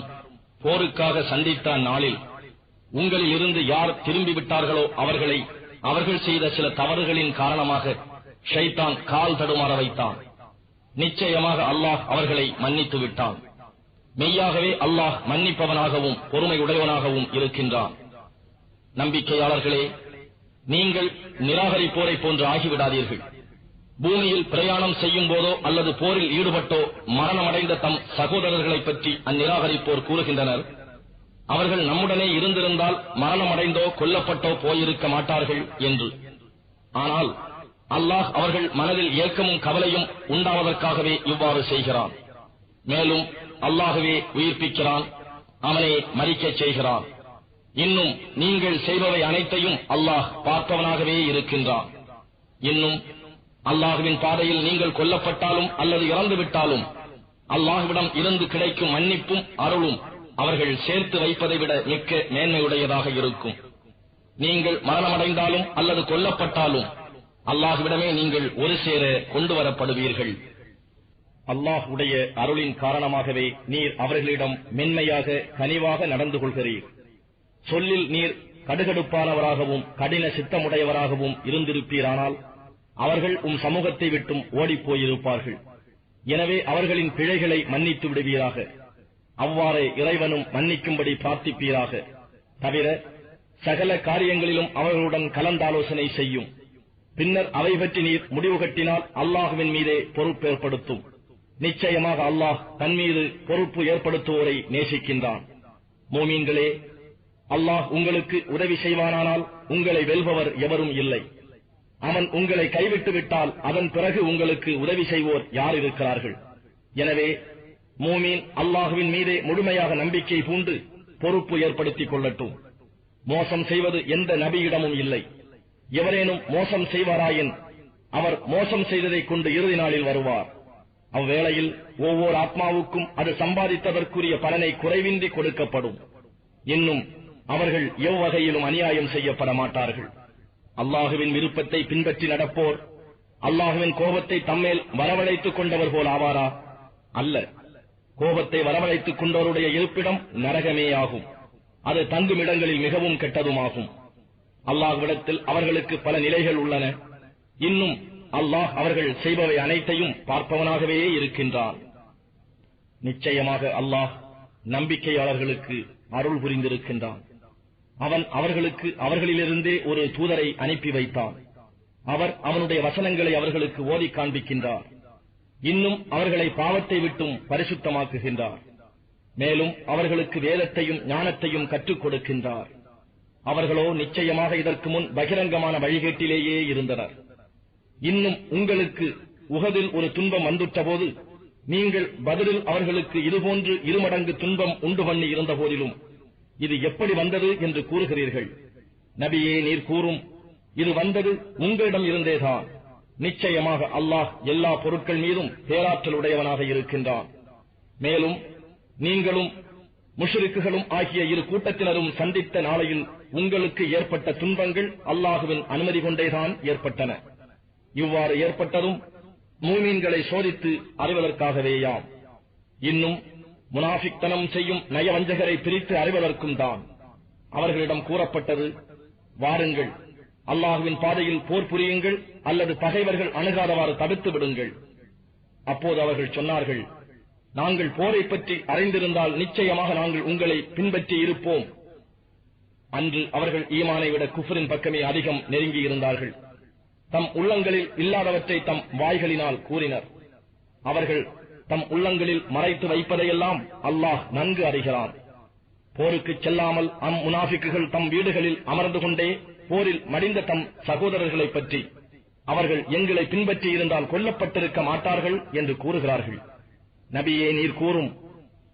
போருக்காக சந்தித்த நாளில் உங்களில் இருந்து யார் திரும்பிவிட்டார்களோ அவர்களை அவர்கள் செய்த சில தவறுகளின் காரணமாக ஷைத்தான் கால் தடுமாற வைத்தான். நிச்சயமாக அல்லாஹ் அவர்களை மன்னித்து விட்டான். மெய்யாகவே அல்லாஹ் மன்னிப்பவனாகவும் பொறுமையுடையவனாகவும் இருக்கின்றான். நம்பிக்கையாளர்களே, நீங்கள் நிராகரிப்போரை போன்று ஆகிவிடாதீர்கள். பூமியில் பிரயாணம் செய்யும் போதோ அல்லது போரில் ஈடுபட்டோ மரணமடைந்த தம் சகோதரர்களை பற்றி அந்நிராகரிப்போர் கூறுகின்றனர், அவர்கள் நம்முடனே இருந்திருந்தால் மரணமடைந்தோ கொல்லப்பட்டோ போயிருக்க மாட்டார்கள் என்று. ஆனால் அல்லாஹ் அவர்கள் மனதில் ஏக்கமும் கவலையும் உண்டாவதற்காகவே இவ்வாறு செய்கிறான். மேலும் அல்லாஹ்வே உயிர்ப்பிக்கிறான், அவனே மரிக்கச் செய்கிறான். இன்னும் நீங்கள் செய்பவை அனைத்தையும் அல்லாஹ் பார்ப்பவனாகவே இருக்கின்றான். இன்னும் அல்லாஹ்வின் பாதையில் நீங்கள் கொல்லப்பட்டாலும் அல்லது இறந்துவிட்டாலும் அல்லாஹ்விடம் இருந்து கிடைக்கும் மன்னிப்பும் அருளும் அவர்கள் சேர்த்து வைப்பதை விட மிக்க மேன்மையுடையதாக இருக்கும். நீங்கள் மரணமடைந்தாலும் அல்லது கொல்லப்பட்டாலும் அல்லாஹ்விடமே நீங்கள் ஒரு சேர கொண்டு வரப்படுவீர்கள். அல்லாஹ்வுடைய அருளின் காரணமாகவே நீர் அவர்களிடம் மென்மையாக கனிவாக நடந்து கொள்கிறீர். சொல்லில் நீர் கடுகடுப்பானவராகவும் கடின சித்தமுடையவராகவும் இருந்திருப்பீரானால் அவர்கள் சமூகத்தை விட்டும் ஓடிப்போயிருப்பார்கள். எனவே அவர்களின் பிழைகளை மன்னித்து விடுவீராக. அவ்வாறே இறைவனும் மன்னிக்கும்படி பிரார்த்திப்பீராக. தவிர சகல காரியங்களிலும் அவர்களுடன் கலந்தாலோசனை செய்யும். பின்னர் அவை பற்றி நீர் முடிவு கட்டினால் அல்லாஹ்வின் மீதே பொறுப்பேற்படுத்தும். நிச்சயமாக அல்லாஹ் தன் மீது பொறுப்பு ஏற்படுத்துவோரை நேசிக்கின்றான். மோமீன்களே, அல்லாஹ் உங்களுக்கு உதவி செய்வானானால் உங்களை வெல்பவர் எவரும் இல்லை. அவன் உங்களை கைவிட்டு விட்டால் அதன் பிறகு உங்களுக்கு உதவி செய்வோர் யார் இருக்கிறார்கள்? எனவே மோமீன் அல்லாஹ்வின் மீதே முழுமையாக நம்பிக்கை பூண்டு பொறுப்பு ஏற்படுத்திக் கொள்ளட்டும். மோசம் செய்வது எந்த நபியிடமும் இல்லை. எவரேனும் மோசம் செய்வாராயின் அவர் மோசம் செய்ததைக் கொண்டு இறுதி நாளில் வருவார். அவ்வேளையில் ஒவ்வொரு ஆத்மாவுக்கும் அது சம்பாதித்ததற்குரிய பலனை குறைவின்றி கொடுக்கப்படும். இன்னும் அவர்கள் எவ்வகையிலும் அநியாயம் செய்யப்பட மாட்டார்கள். அல்லாஹுவின் விருப்பத்தை பின்பற்றி நடப்போர் அல்லாஹுவின் கோபத்தை தம்மேல் வரவழைத்துக் கொண்டவர் போல் ஆவாரா? அல்ல. கோபத்தை வரவழைத்துக் கொண்டவருடைய இருப்பிடம் நரகமேயாகும். அது தங்கும் இடங்களில் மிகவும் கெட்டதுமாகும். அல்லாஹ்விடத்தில் அவர்களுக்கு பல நிலைகள் உள்ளன. இன்னும் அல்லாஹ் அவர்கள் செய்பவை அனைத்தையும் பார்ப்பவனாகவே இருக்கின்றான். நிச்சயமாக அல்லாஹ் நம்பிக்கையாளர்களுக்கு அருள் புரிந்திருக்கின்றான். அவன் அவர்களுக்கு அவர்களிலிருந்தே ஒரு தூதரை அனுப்பி வைத்தான். அவர் அவனுடைய வசனங்களை அவர்களுக்கு ஓதி காண்பிக்கின்றார். இன்னும் அவர்களை பாவத்தை விட்டும் பரிசுத்தமாக்குகின்றார். மேலும் அவர்களுக்கு வேதத்தையும் ஞானத்தையும் கற்றுக் கொடுக்கின்றார். அவர்களோ நிச்சயமாக இதற்கு முன் பகிரங்கமான வழிகேட்டிலேயே இருந்தனர். இன்னும் உங்களுக்கு உஹதில் ஒரு துன்பம் வந்துற்ற போது நீங்கள் பதிலில் அவர்களுக்கு இதுபோன்று இருமடங்கு துன்பம் உண்டு பண்ணி இருந்த போதிலும் இது எப்படி வந்தது என்று கூறுகிறீர்கள். நபியே நீர் கூறும், இது வந்தது உங்களிடம் இருந்தேதான். நிச்சயமாக அல்லாஹ் எல்லா பொருட்கள் மீதும் பேராற்றல் உடையவனாக இருக்கின்றான். மேலும் நீங்களும் முஷ்ரிக்குகளும் ஆகிய இரு கூட்டத்தினரும் சந்தித்த நாளையில் உங்களுக்கு ஏற்பட்ட துன்பங்கள் அல்லாஹுவின் அனுமதி கொண்டேதான் ஏற்பட்டன. இவ்வாறு ஏற்பட்டதும் மூமீன்களை சோதித்து அறிவதற்காகவேயாம். இன்னும் முனாஃபிக்தனம் செய்யும் நயவஞ்சகரை பிரித்து அறிவதற்கும் தான். அவர்களிடம் கூறப்பட்டது, வாருங்கள், அல்லாஹுவின் பாதையில் போர் புரியுங்கள் அல்லது பகைவர்கள் அணுகாதவாறு தடுத்து விடுங்கள். அப்போது அவர்கள் சொன்னார்கள், நாங்கள் போரை பற்றி அறிந்திருந்தால் நிச்சயமாக நாங்கள் உங்களை பின்பற்றி இருப்போம். அன்று அவர்கள் ஈமானை விட குஃப்ரின் பக்கமே அதிகம் நெருங்கி இருந்தார்கள். தம் உள்ளங்களில் இல்லாதவற்றை தம் வாய்களினால் கூறினர். அவர்கள் தம் உள்ளங்களில் மறைத்து வைப்பதையெல்லாம் அல்லாஹ் நன்கு அறிகிறான். போருக்கு செல்லாமல் முனாஃபிக்குகள் தம் வீடுகளில் அமர்ந்து கொண்டே போரில் மடிந்த தம் சகோதரர்களை பற்றி அவர்கள் எங்களை பின்பற்றி இருந்தால் கொல்லப்பட்டிருக்க மாட்டார்கள் என்று கூறுகிறார்கள். நபியே, நீர் கூறும்,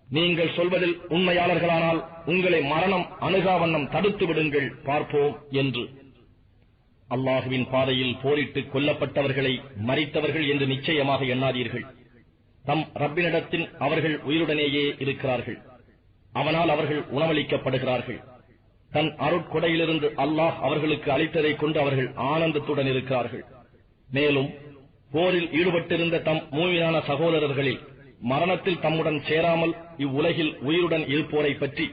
நீங்கள் சொல்வதில் உண்மையாளர்களானால் உங்களை மரணம் அணுகாவண்ணம் தடுத்து விடுங்கள், பார்ப்போம் என்று. அல்லாஹுவின் பாதையில் போரிட்டு கொல்லப்பட்டவர்களை மரித்தவர்கள் என்று நிச்சயமாக எண்ணாதீர்கள். தம் ரப்பினிடத்தில் அவர்கள் உயிருடனேயே இருக்கிறார்கள். அவனால் அவர்கள் உணவளிக்கப்படுகிறார்கள். தன் அருட்கொடையிலிருந்து அல்லாஹ் அவர்களுக்கு அளித்ததைக் கொண்டு அவர்கள் ஆனந்தத்துடன் இருக்கிறார்கள். மேலும் போரில் ஈடுபட்டிருந்த தம் மூமினான சகோதரர்களில் மரணத்தில் தம்முடன் சேராமல் இவ்வுலகில் உயிருடன் இருப்போரை பற்றி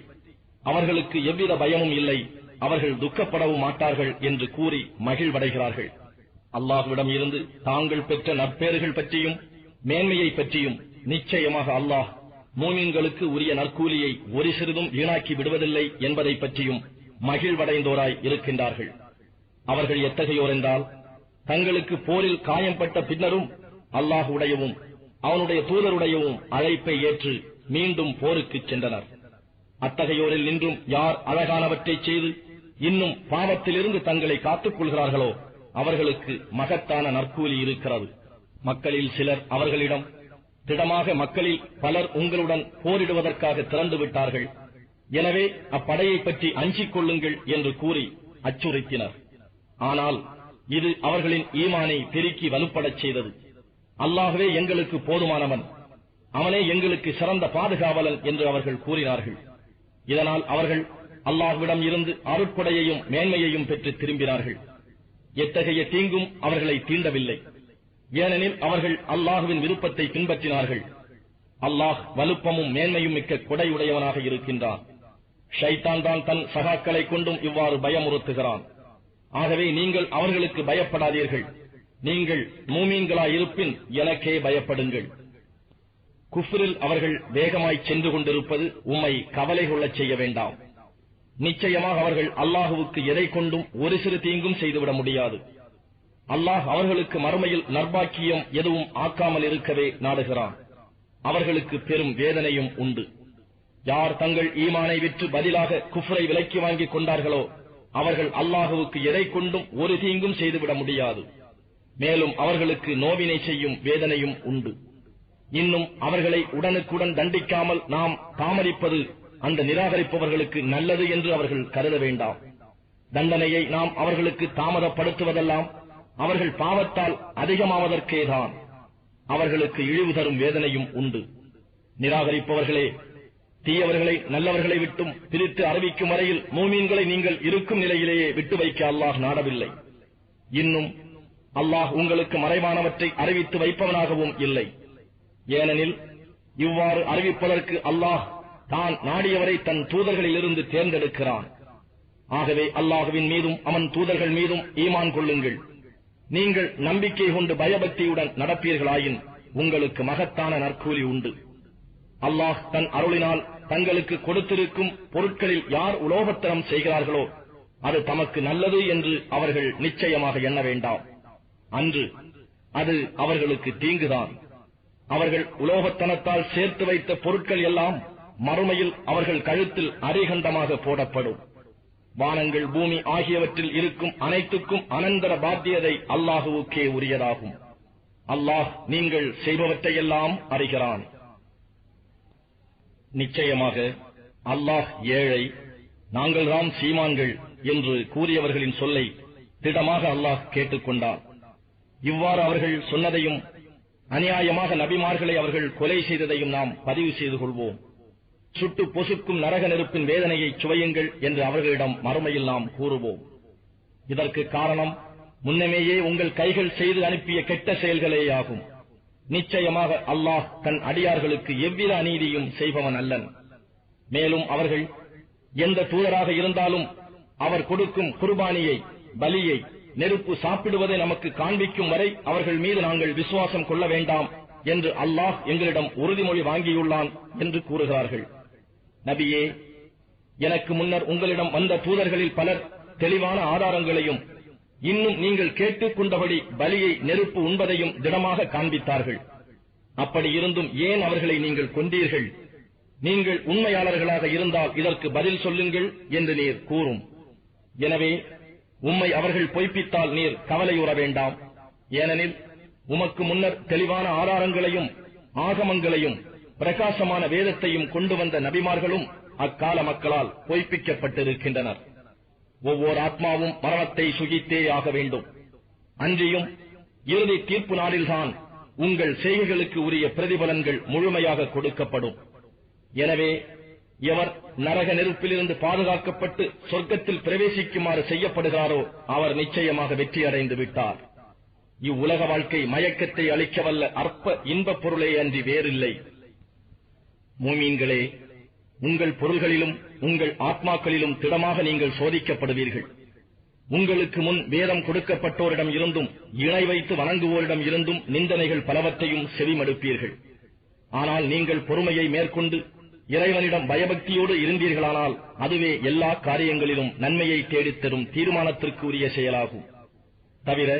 அவர்களுக்கு எவ்வித பயமும் இல்லை, அவர்கள் துக்கப்படவும் மாட்டார்கள் என்று கூறி மகிழ்வடைகிறார்கள். அல்லாஹ்விடம் இருந்து தாங்கள் பெற்ற நற்பேறுகள் பற்றியும் மேன்மையை பற்றியும் நிச்சயமாக அல்லாஹ் மூமின்களுக்கு உரிய நற்கூலியை ஒரு சிறிதும் வீணாக்கி விடுவதில்லை என்பதை பற்றியும் மகிழ்வடைந்தோராய் இருக்கின்றார்கள். அவர்கள் எத்தகையோர் என்றால், தங்களுக்கு போரில் காயம்பட்ட பின்னரும் அல்லாஹுடையவும் அவனுடைய தூதருடையவும் அழைப்பை ஏற்று மீண்டும் போருக்கு சென்றனர். அத்தகையோரில் நின்றும் யார் அழகானவற்றை செய்து இன்னும் பாவத்திலிருந்து தங்களை காத்துக் கொள்கிறார்களோ அவர்களுக்கு மகத்தான நற்கூலி இருக்கிறது. மக்களில் சிலர் அவர்களிடம், திடமாக மக்களில் பலர் உங்களுடன் போரிடுவதற்காக திறந்து விட்டார்கள், எனவே அப்படையை பற்றி அஞ்சிக் கொள்ளுங்கள் என்று கூறி அச்சுறுத்தினர். ஆனால் இது அவர்களின் ஈமானை பெருக்கி வலுப்படச் செய்தது. அல்லாஹ்வே எங்களுக்கு போதுமானவன், அவனே எங்களுக்கு சிறந்த பாதுகாவலன் என்று அவர்கள் கூறினார்கள். இதனால் அவர்கள் அல்லாஹ்விடம் இருந்து அருட்கொடையையும் மேன்மையையும் பெற்று திரும்பினார்கள். எத்தகைய தீங்கும் அவர்களை தீண்டவில்லை, ஏனெனில் அவர்கள் அல்லாஹுவின் விருப்பத்தை பின்பற்றினார்கள். அல்லாஹ் வலுப்பமும் மேன்மையும் மிக்க கொடையுடையவனாக இருக்கின்றான். ஷைத்தான் தான் தன் சகாக்களை கொண்டும் இவ்வாறு பயமுறுத்துகிறான். ஆகவே நீங்கள் அவர்களுக்கு பயப்படாதீர்கள், நீங்கள் மூமீன்களாயிருப்பின் எனக்கே பயப்படுங்கள். குஃப்ரில் அவர்கள் வேகமாய் சென்று கொண்டிருப்பது உம்மை கவலை கொள்ளச் செய்ய வேண்டாம். நிச்சயமாக அவர்கள் அல்லாஹுவுக்கு எதை கொண்டும் ஒரு சிறு தீங்கும் செய்துவிட முடியாது. அல்லாஹ் அவர்களுக்கு மறுமையில் நற்பாக்கியம் எதுவும் ஆக்காமல் இருக்கவே நாடுகிறான். அவர்களுக்கு பெரும் வேதனையும் உண்டு. யார் தங்கள் ஈமானை விற்று பதிலாக குஃப்ரை விலைக்கு வாங்கிக் கொண்டார்களோ அவர்கள் அல்லாஹுவுக்கு எதை கொண்டும் ஒரு தீங்கும் செய்துவிட முடியாது. மேலும் அவர்களுக்கு நோவினை செய்யும் வேதனையும் உண்டு. இன்னும் அவர்களை உடனுக்குடன் தண்டிக்காமல் நாம் தாமதிப்பது அந்த நிராகரிப்பவர்களுக்கு நல்லது என்று அவர்கள் கருத வேண்டாம். தண்டனையை நாம் அவர்களுக்கு தாமதப்படுத்துவதெல்லாம் அவர்கள் பாவத்தால் அதிகமாவதற்கேதான். அவர்களுக்கு இழிவு தரும் வேதனையும் உண்டு. நிராகரிப்பவர்களே, தீயவர்களை நல்லவர்களை விட்டும் பிரித்து அறிவிக்கும் வரையில் மூமீன்களை நீங்கள் இருக்கும் நிலையிலேயே விட்டு வைக்க அல்லாஹ் நாடவில்லை. இன்னும் அல்லாஹ் உங்களுக்கு மறைவானவற்றை அறிவித்து வைப்பவனாகவும் இல்லை. ஏனெனில் இவ்வாறு அறிவிப்பதற்கு அல்லாஹ் தான் நாடியவரை தன் தூதர்களிலிருந்து தேர்ந்தெடுக்கிறான். ஆகவே அல்லாஹுவின் மீதும் அவன் தூதர்கள் மீதும் ஈமான் கொள்ளுங்கள். நீங்கள் நம்பிக்கை கொண்டு பயபக்தியுடன் நடப்பீர்களாயின் உங்களுக்கு மகத்தான நற்கூலி உண்டு. அல்லாஹ் தன் அருளினால் தங்களுக்கு கொடுத்திருக்கும் பொருட்களில் யார் உலோகத்தனம் செய்கிறார்களோ அது தமக்கு நல்லது என்று அவர்கள் நிச்சயமாக எண்ண வேண்டாம். அன்று அது அவர்களுக்கு தீங்குதான். அவர்கள் உலோகத்தனத்தால் சேர்த்து வைத்த பொருட்கள் எல்லாம் மறுமையில் அவர்கள் கழுத்தில் அரிகண்டமாக போடப்படும். வானங்கள் பூமி ஆகியவற்றில் இருக்கும் அனைத்துக்கும் அனந்தர பாத்தியதை அல்லாஹுவுக்கே உரியதாகும். அல்லாஹ் நீங்கள் செய்பவற்றையெல்லாம் அறிகிறான். நிச்சயமாக அல்லாஹ் ஏழை, நாங்கள்தான் சீமான்கள் என்று கூறியவர்களின் சொல்லை திடமாக அல்லாஹ் கேட்டுக்கொண்டான். இவ்வாறு அவர்கள் சொன்னதையும் அநியாயமாக நபிமார்களை அவர்கள் கொலை செய்ததையும் நாம் பதிவு செய்து கொள்வோம். சுட்டு பொசுக்கும் நரக நெருப்பின் வேதனையை சுவையுங்கள் என்று அவர்களிடம் மறுமையில் நாம் கூறுவோம். இதற்கு காரணம் முன்னமேயே உங்கள் கைகள் செய்து அனுப்பிய கெட்ட செயல்களேயாகும். நிச்சயமாக அல்லாஹ் தன் அடியார்களுக்கு எவ்வித அநீதியும் செய்பவன் அல்லன். மேலும் அவர்கள் எந்த தூதராக இருந்தாலும் அவர் கொடுக்கும் குர்பானியை, பலியை, நெருப்பு சாப்பிடுவதை நமக்கு காண்பிக்கும் வரை அவர்கள் மீது நாங்கள் விசுவாசம் கொள்ள வேண்டாம் என்று அல்லாஹ் எங்களிடம் உறுதிமொழி வாங்கியுள்ளான் என்று கூறுகிறார்கள். நபியே, எனக்கு முன்னர் உங்களிடம் வந்த தூதர்களில் பலர் தெளிவான ஆதாரங்களையும் இன்னும் நீங்கள் கேட்டுக் கொண்டபடி பலியை நெருப்பு உண்பதையும் திடமாக காண்பித்தார்கள். அப்படி இருந்தும் ஏன் அவர்களை நீங்கள் கொண்டீர்கள்? நீங்கள் உண்மையாளர்களாக இருந்தால் இதற்கு பதில் சொல்லுங்கள் என்று நீர் கூறும். எனவே உம்மை அவர்கள் பொய்ப்பித்தால் நீர் கவலையுற வேண்டாம். ஏனெனில் உமக்கு முன்னர் தெளிவான ஆதாரங்களையும் ஆகமங்களையும் பிரகாசமான வேதத்தையும் கொண்டு வந்த நபிமார்களும் அக்கால மக்களால் பொய்ப்பிக்கப்பட்டிருக்கின்றனர். ஒவ்வொரு ஆத்மாவும் மரணத்தை சுகித்தே ஆக வேண்டும். அன்றியும் இறுதி தீர்ப்பு நாளில்தான் உங்கள் செய்கைகளுக்கு உரிய பிரதிபலன்கள் முழுமையாக கொடுக்கப்படும். எனவே எவர் நரக நெருப்பிலிருந்து பாதுகாக்கப்பட்டு சொர்க்கத்தில் பிரவேசிக்குமாறு செய்யப்படுகிறாரோ அவர் நிச்சயமாக வெற்றி அடைந்து விட்டார். இவ்வுலக வாழ்க்கை மயக்கத்தை அளிக்கவல்ல அற்ப இன்பப் பொருளே அன்றி வேறில்லை. மூமீன்களே, உங்கள் பொருள்களிலும் உங்கள் ஆத்மாக்களிலும் திடமாக நீங்கள் சோதிக்கப்படுவீர்கள். உங்களுக்கு முன் வேதம் கொடுக்கப்பட்டோரிடம் இருந்தும் இணை வைத்து வணங்குவோரிடம் இருந்தும் நிந்தனைகள் பலவற்றையும் செவிமடுப்பீர்கள். ஆனால் நீங்கள் பொறுமையை மேற்கொண்டு இறைவனிடம் பயபக்தியோடு இருந்தீர்களானால் அதுவே எல்லா காரியங்களிலும் நன்மையை தேடித்தரும் தீர்மானத்திற்கு உரிய செயலாகும். தவிர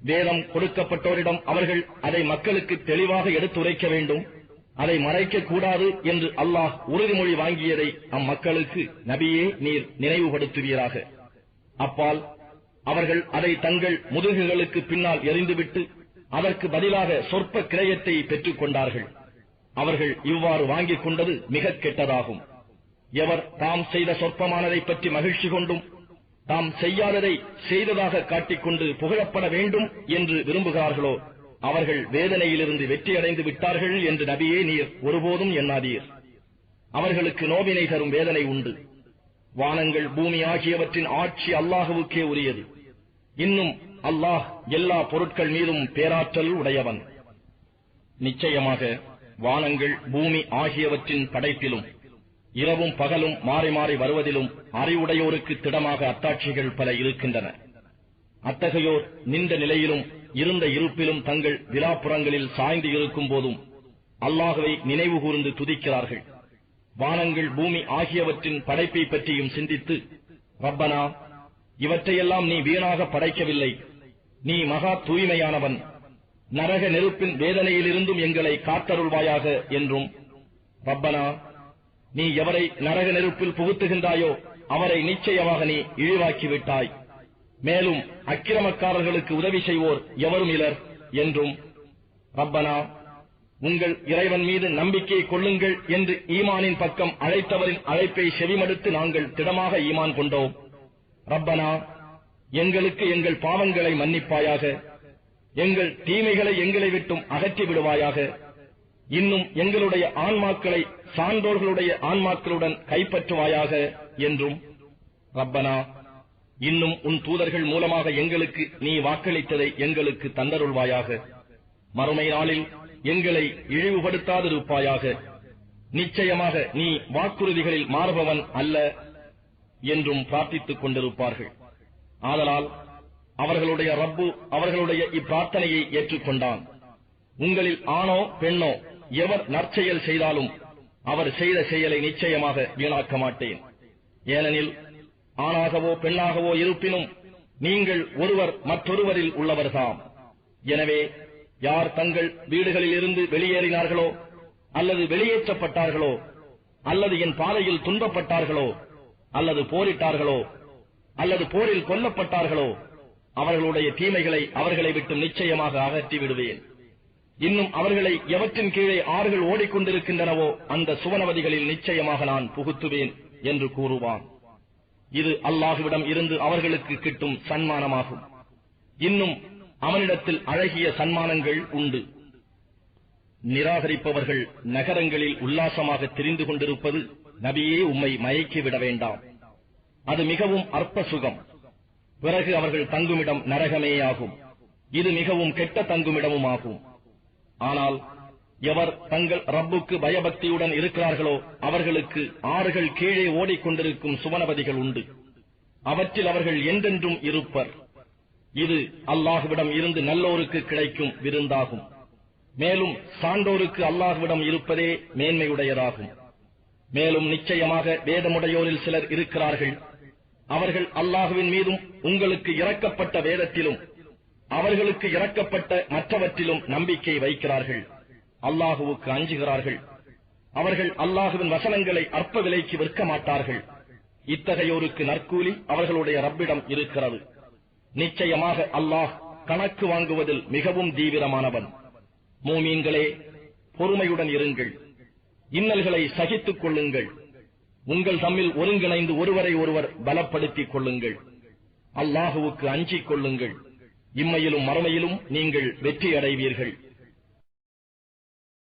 வேதம் கொடுக்கப்பட்டோரிடம் அவர்கள் அதை மக்களுக்கு தெளிவாக எடுத்துரைக்க வேண்டும், அதை மறைக்க கூடாது என்று அல்லாஹ் உறுதிமொழி வாங்கியதை அம்மக்களுக்கு நபியே நீர் நினைவுபடுத்துவீராக. அப்பால் அவர்கள் அதை தங்கள் முதுகுகளுக்கு பின்னால் எறிந்துவிட்டு அதற்கு பதிலாக சொற்ப கிரயத்தை பெற்றுக் கொண்டார்கள். அவர்கள் இவ்வாறு வாங்கிக் கொண்டது மிக கெட்டதாகும். எவர் தாம் செய்த சொற்பமானதை பற்றி மகிழ்ச்சி கொண்டும் தாம் செய்யாததை செய்ததாக காட்டிக்கொண்டு புகழப்பட வேண்டும் என்று விரும்புகிறார்களோ அவர்கள் வேதனையிலிருந்து வெற்றியடைந்து விட்டார்கள் என்று நபியே நீர் ஒருபோதும் எண்ணாதீர். அவர்களுக்கு நோவினை தரும் வேதனை உண்டு. வானங்கள் பூமி ஆகியவற்றின் ஆட்சி அல்லாஹுவுக்கே உரியது. இன்னும் அல்லாஹ் எல்லா பொருட்கள் மீதும் பேராற்றல் உடையவன். நிச்சயமாக வானங்கள் பூமி ஆகியவற்றின் படைப்பிலும் இரவும் பகலும் மாறி மாறி வருவதிலும் அறிவுடையோருக்கு திடமாக அத்தாட்சிகள் பல இருக்கின்றன. அத்தகையோர் நின்ற நிலையிலும் இருந்த இருப்பிலும் தங்கள் விலாப்புறங்களில் சாய்ந்து இருக்கும் போதும் அல்லாஹுவை நினைவு கூர்ந்து துதிக்கிறார்கள். வானங்கள் பூமி ஆகியவற்றின் படைப்பை பற்றியும் சிந்தித்து, ரப்பனா, இவற்றையெல்லாம் நீ வீணாக படைக்கவில்லை, நீ மகா தூய்மையானவன், நரக நெருப்பின் வேதனையிலிருந்தும் எங்களை காத்தருள்வாயாக என்றும், ரப்பனா, நீ எவரை நரக நெருப்பில் புகுத்துகின்றாயோ அவரை நிச்சயமாக நீ இழிவாக்கிவிட்டாய், மேலும் அக்கிரமக்காரர்களுக்கு உதவி செய்வோர் எவரும் இலர் என்றும், ரப்பனா, உங்கள் இறைவன் மீது நம்பிக்கை கொள்ளுங்கள் என்று ஈமானின் பக்கம் அழைத்தவரின் அழைப்பை செவிமடுத்து நாங்கள் திடமாக ஈமான் கொண்டோம். ரப்பனா, எங்களுக்கு எங்கள் பாவங்களை மன்னிப்பாயாக, எங்கள் தீமைகளை எங்களை விட்டும் அகற்றி விடுவாயாக, இன்னும் எங்களுடைய ஆன்மாக்களை சான்றோர்களுடைய ஆன்மாக்களுடன் கைப்பற்றுவாயாக என்றும், ரப்பனா, இன்னும் உன் தூதர்கள் மூலமாக எங்களுக்கு நீ வாக்களித்ததை எங்களுக்கு தந்தருள்வாயாக, மறுமை நாளில் எங்களை இழிவுபடுத்தாதிருப்பாயாக, நிச்சயமாக நீ வாக்குறுதிகளில் மாறுபவன் அல்ல என்றும் பிரார்த்தித்துக் கொண்டிருப்பார்கள். ஆதலால் அவர்களுடைய ரப்பு அவர்களுடைய இப்பிரார்த்தனையை ஏற்றுக்கொண்டான். உங்களில் ஆணோ பெண்ணோ எவர் நற்செயல் செய்தாலும் அவர் செய்த செயலை நிச்சயமாக வீணாக்க மாட்டேன். ஏனெனில் ஆணாகவோ பெண்ணாகவோ இருப்பினும் நீங்கள் ஒருவர் மற்றொருவரில் உள்ளவர்தாம். எனவே யார் தங்கள் வீடுகளில் இருந்து வெளியேறினார்களோ அல்லது வெளியேற்றப்பட்டார்களோ அல்லது என் பாதையில் துன்பப்பட்டார்களோ அல்லது போரிட்டார்களோ அல்லது போரில் கொல்லப்பட்டார்களோ அவர்களுடைய தீமைகளை அவர்களை விட்டு நிச்சயமாக அகற்றி விடுவேன். இன்னும் அவர்களை எவற்றின் கீழே ஆறுகள் ஓடிக்கொண்டிருக்கின்றனவோ அந்த சுவனவதிகளில் நிச்சயமாக நான் புகுத்துவேன் என்று கூறுவான். இது அல்லாஹுவிடம் இருந்து அவர்களுக்கு கிட்டும் சன்மானமாகும். இன்னும் அவனிடத்தில் அழகிய சன்மானங்கள் உண்டு. நிராகரிப்பவர்கள் நகரங்களில் உல்லாசமாக திரிந்து கொண்டிருப்பது நபியே உம்மை மயக்கிவிட வேண்டாம். அது மிகவும் அற்ப சுகம். பிறகு அவர்கள் தங்குமிடம் நரகமேயாகும். இது மிகவும் கெட்ட தங்குமிடமும் ஆகும். ஆனால் எவர் தங்கள் ரப்புக்கு பயபக்தியுடன் இருக்கிறார்களோ அவர்களுக்கு ஆறுகள் கீழே ஓடிக்கொண்டிருக்கும் சுவனபதிகள் உண்டு. அவற்றில் அவர்கள் என்றென்றும் இருப்பர். இது அல்லாஹுவிடம் இருந்து நல்லோருக்கு கிடைக்கும் விருந்தாகும். மேலும் சான்றோருக்கு அல்லாஹ்விடம் இருப்பதே மேன்மையுடையதாகும். மேலும் நிச்சயமாக வேதமுடையோரில் சிலர் இருக்கிறார்கள், அவர்கள் அல்லாஹ்வின் மீதும் உங்களுக்கு இறக்கப்பட்ட வேதத்திலும் அவர்களுக்கு இறக்கப்பட்ட மற்றவற்றிலும் நம்பிக்கை வைக்கிறார்கள், அல்லாஹுவுக்கு அஞ்சுகிறார்கள். அவர்கள் அல்லாஹுவின் வசனங்களை அற்ப விலைக்கு விற்க மாட்டார்கள். இத்தகையோருக்கு நற்கூலி அவர்களுடைய ரப்பிடம் இருக்கிறது. நிச்சயமாக அல்லாஹ் கணக்கு வாங்குவதில் மிகவும் தீவிரமானவன். மூமீன்களே, பொறுமையுடன் இருங்கள், இன்னல்களை சகித்துக் கொள்ளுங்கள், உங்கள் தம்மில் ஒருங்கிணைந்து ஒருவரை ஒருவர் பலப்படுத்திக் கொள்ளுங்கள், அல்லாஹுவுக்கு அஞ்சிக் கொள்ளுங்கள், இம்மையிலும் மறுமையிலும் நீங்கள் வெற்றி அடைவீர்கள்.